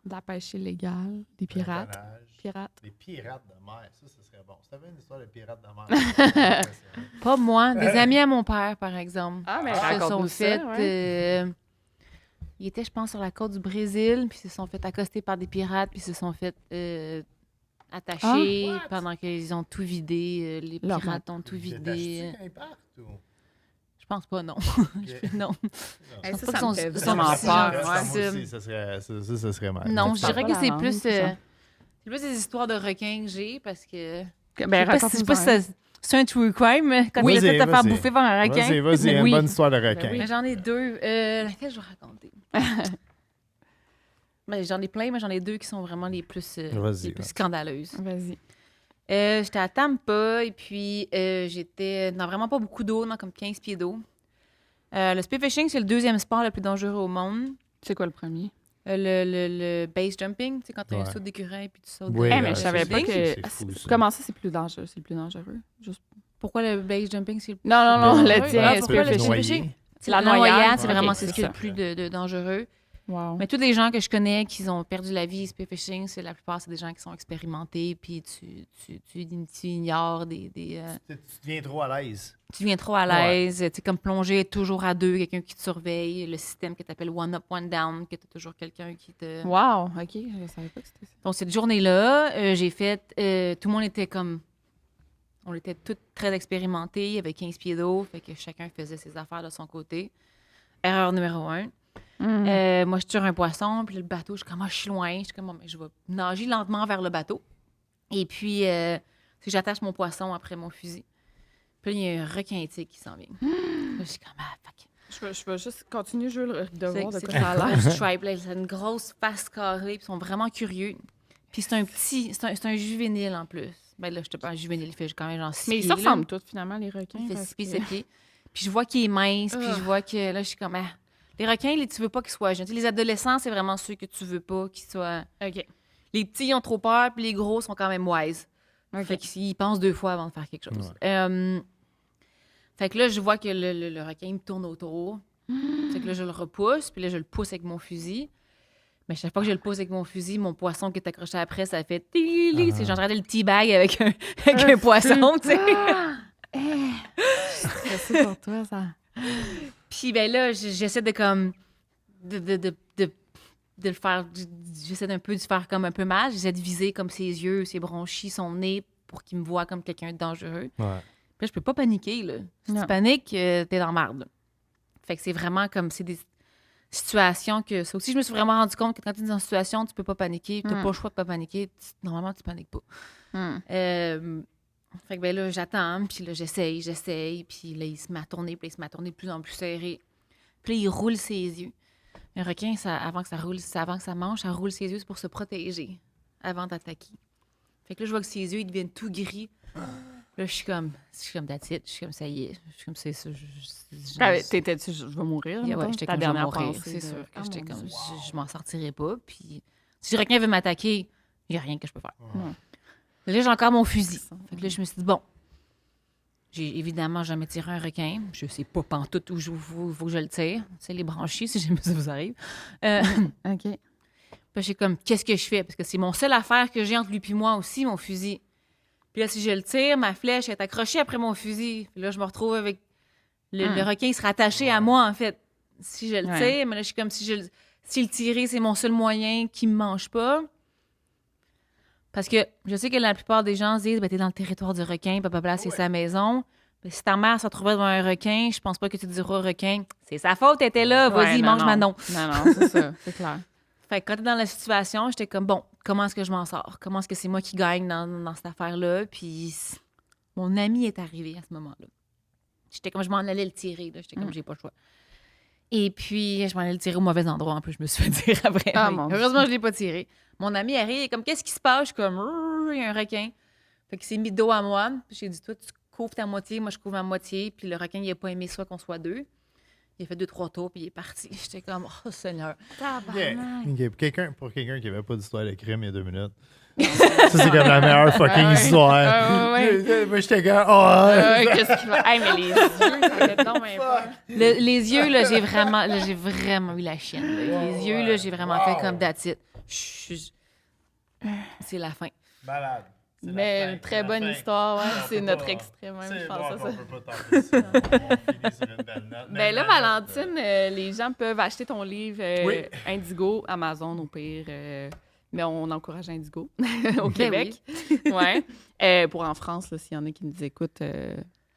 De la pêche illégale, des pirates. Braconnage. Pirates. Des pirates de mer, ça serait bon. Si t'avais une histoire de pirates de mer. Pas moi, des amis à mon père, par exemple. Ah, mais Qui se raconte-nous sont ça, fait. ouais. Ils étaient, je pense, sur la côte du Brésil, puis ils se sont fait accoster par des pirates, puis ils se sont fait attacher pendant qu'ils ont tout vidé. Les Leur pirates ont tout vidé. Quand ils partent, ou? Je pense pas, non. non. Hey, pense ça, pas ça qu'ils me sont- fait ils sont vraiment si peur. gentils. Ouais. Moi aussi, ça serait mal. Non, tu je dirais parles que pas c'est la plus, langue, c'est c'est plus des histoires de requins que j'ai, parce que... Ben, je sais pas si c'est un true crime, quand Oui, tu essaies de te faire vas-y. bouffer par un requin. Vas-y, Mais une oui. bonne histoire de requin. oui. Mais j'en ai deux. Laquelle je vais raconter? Ben, j'en ai plein, mais j'en ai deux qui sont vraiment les plus Vas-y, ouais. scandaleuses. Vas-y. J'étais à Tampa et puis j'étais dans vraiment pas beaucoup d'eau, dans comme 15 pieds d'eau. Le spearfishing, c'est le deuxième sport le plus dangereux au monde. C'est quoi le premier? Le base jumping, tu sais, quand tu as un Ouais. saut d'écureuil puis tu sautes Oui, de- Eh, mais je c'est- savais pas c'est- que. c'est Ah, fou, ça. Comment ça, c'est plus dangereux? C'est le plus dangereux? Juste... Pourquoi le base jumping, c'est le plus... Non, non, non, Ben, le ouais, tien, ah, c'est pourquoi plus le le spearfishing? C'est la noyade, c'est ouais, vraiment ok, c'est ce c'est qui est ça. le plus de dangereux. Wow. Mais tous les gens que je connais qui ont perdu la vie spearfishing, c'est la plupart, c'est des gens qui sont expérimentés, puis tu ignores Tu deviens trop à l'aise. tu viens trop à l'aise. Tu sais, comme plonger toujours à deux, quelqu'un qui te surveille, le système que tu appelles one up, one down, que tu as toujours quelqu'un qui te... Wow, OK. Je savais pas que c'était ça. Donc, cette journée-là, j'ai fait... tout le monde était comme... On était tous très expérimentés. Il y avait 15 pieds d'eau, fait que chacun faisait ses affaires de son côté. Erreur numéro 1. Moi, je tire un poisson, puis le bateau, je suis comme, je suis loin. Je suis comme, bon, mais je vais nager lentement vers le bateau. Et puis, si j'attache mon poisson après mon fusil. Puis là, il y a un requin tigre qui s'en vient. Là, je suis comme, fuck. Je vais juste continuer, je veux de voir de C'est quoi ça a l'air. une grosse stripe, là. C'est une grosse face carrée, puis ils sont vraiment curieux. Puis c'est un petit, c'est un juvénile en plus. Ben là, je te parle juvénile, il fait quand même genre 6 Mais pieds. ils se là. ressemblent tous, finalement, les requins. Il fait parce 6 pieds, que- 7 pieds. Puis je vois qu'il est mince, puis je vois que là, je suis comme, les requins, tu veux pas qu'ils soient jeunes. Tu sais, les adolescents, c'est vraiment ceux que tu veux pas qu'ils soient. OK. Les petits, ils ont trop peur, puis les gros sont quand même wise. OK. Fait qu'ils pensent deux fois avant de faire quelque chose. Fait que là, je vois que le requin il me tourne autour. Fait que là, je le repousse, puis là, je le pousse avec mon fusil. Mais chaque fois que je le pousse avec mon fusil, mon poisson qui est accroché après, ça fait tili. C'est genre, je regardais le teabag avec un poisson, tu sais. C'est pour toi, ça. Puis ben là, j'essaie de comme de le faire, j'essaie d'un peu de faire comme un peu mal, j'essaie de viser comme ses yeux, ses bronchis, son nez pour qu'il me voie comme quelqu'un de dangereux. Ouais. Puis là, je peux pas paniquer là. Si Non. tu paniques, t'es dans la marde. Fait que c'est vraiment comme, c'est des situations que... Ça aussi, je me suis vraiment rendu compte que quand tu es dans une situation, tu peux pas paniquer, tu n'as pas le choix de pas paniquer. Normalement, tu paniques pas. Fait que ben là, j'attends, puis là, j'essaye, puis là, il se met à tourner, puis là, il se met à tourner de plus en plus serré. Puis là, il roule ses yeux. Un requin, avant que ça mange, ça roule ses yeux, c'est pour se protéger avant d'attaquer. Fait que là, je vois que ses yeux, ils deviennent tout gris. Là, je suis comme that's it. Je suis comme, ça y est. Je suis comme, c'est ça. T'étais-tu, je vais mourir? Ouais, j'étais comme, je vais mourir. C'est sûr que j'étais comme, je m'en sortirai pas. Puis si le requin veut m'attaquer, il n'y a rien que je peux faire. Là, j'ai encore mon fusil. Fait que là, je me suis dit, bon, j'ai évidemment jamais tiré un requin. Je sais pas pantoute où il faut que je le tire. C'est les branchies, si jamais ça vous arrive. OK. Puis j'ai comme, qu'est-ce que je fais? Parce que c'est mon seule affaire que j'ai entre lui et moi aussi, mon fusil. Puis là, si je le tire, ma flèche est accrochée après mon fusil. Puis là, je me retrouve avec... Le requin, il sera attaché à moi, en fait. Si je le tire, mais là, je suis comme, si le tirer, c'est mon seul moyen qu'il me mange pas. Parce que je sais que la plupart des gens se disent, t'es dans le territoire du requin, papa, c'est sa maison. Mais si ta mère se retrouvait devant un requin, je pense pas que tu diras au requin, c'est sa faute, elle était là, vas-y, mange Manon. Non, c'est ça, c'est clair. Fait que quand t'es dans la situation, j'étais comme, bon, comment est-ce que je m'en sors? Comment est-ce que c'est moi qui gagne dans cette affaire-là? Puis mon ami est arrivé à ce moment-là. J'étais comme, je m'en allais le tirer, là. J'étais comme, j'ai pas le choix. Et puis, je m'en allais le tirer au mauvais endroit, en plus, je me suis fait dire après. Heureusement, je l'ai pas tiré. Mon ami arrive, il est comme, qu'est-ce qui se passe? Je suis comme, il y a un requin. Fait qu'il s'est mis dos à moi. Puis j'ai dit, toi, tu couvres ta moitié, moi, je couvre ma moitié. Puis le requin, il a pas aimé ça qu'on soit deux. Il a fait 2-3 tours, puis il est parti. J'étais comme, oh, Seigneur. Pour quelqu'un qui n'avait pas d'histoire de crime il y a 2 minutes. Ça, c'est comme la meilleure fucking histoire. Moi, j'étais comme, qu'est-ce qu'il va... Hey, mais les yeux, ça fait donc même peur. Les yeux, là, j'ai vraiment eu la chienne. Là. Les yeux, là, j'ai vraiment fait comme that's it. C'est la fin. Malade. Mais une très bonne histoire, ouais. C'est notre extrait, même, je pense. On peut pas tenter ça. On finit sur une belle note. Ben là, Valentine, les gens peuvent acheter ton livre Indigo, Amazon au pire. Mais on encourage Indigo au Québec. Ouais. Pour en France, s'il y en a qui nous écoutent,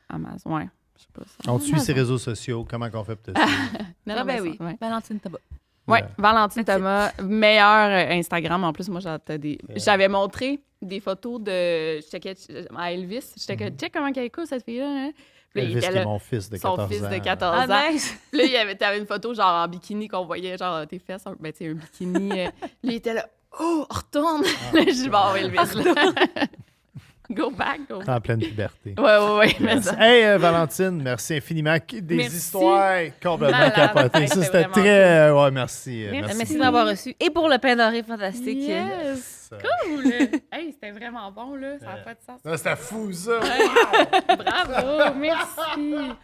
Amazon. Ouais. Je sais pas. On te suit ses réseaux sociaux. Comment qu'on fait pour te suivre? Ben oui. Valentine Thomas. Oui, Valentine Thomas, meilleur Instagram. En plus, moi, j'avais montré des photos de... Je checkais à Elvis. J'étais comme, check comment elle est cool, cette fille-là. Hein? Elvis, qui est mon fils de 14 ans. Son fils de 14 ans. Nice. Puis là, t'avais une photo genre en bikini qu'on voyait, genre tes fesses, un bikini. Là, il était là, oh, retourne. Là, je dis, bon, Elvis, là. Go back. En pleine puberté. Ouais. Hey, Valentine, merci infiniment. Des histoires complètement capotées. Ça, c'était très... merci. Merci de m'avoir reçu. Et pour le pain doré fantastique. Yes! Cool! Hey, c'était vraiment bon, là. Ça n'a pas de sens. C'était fou, ça! Bravo! Merci!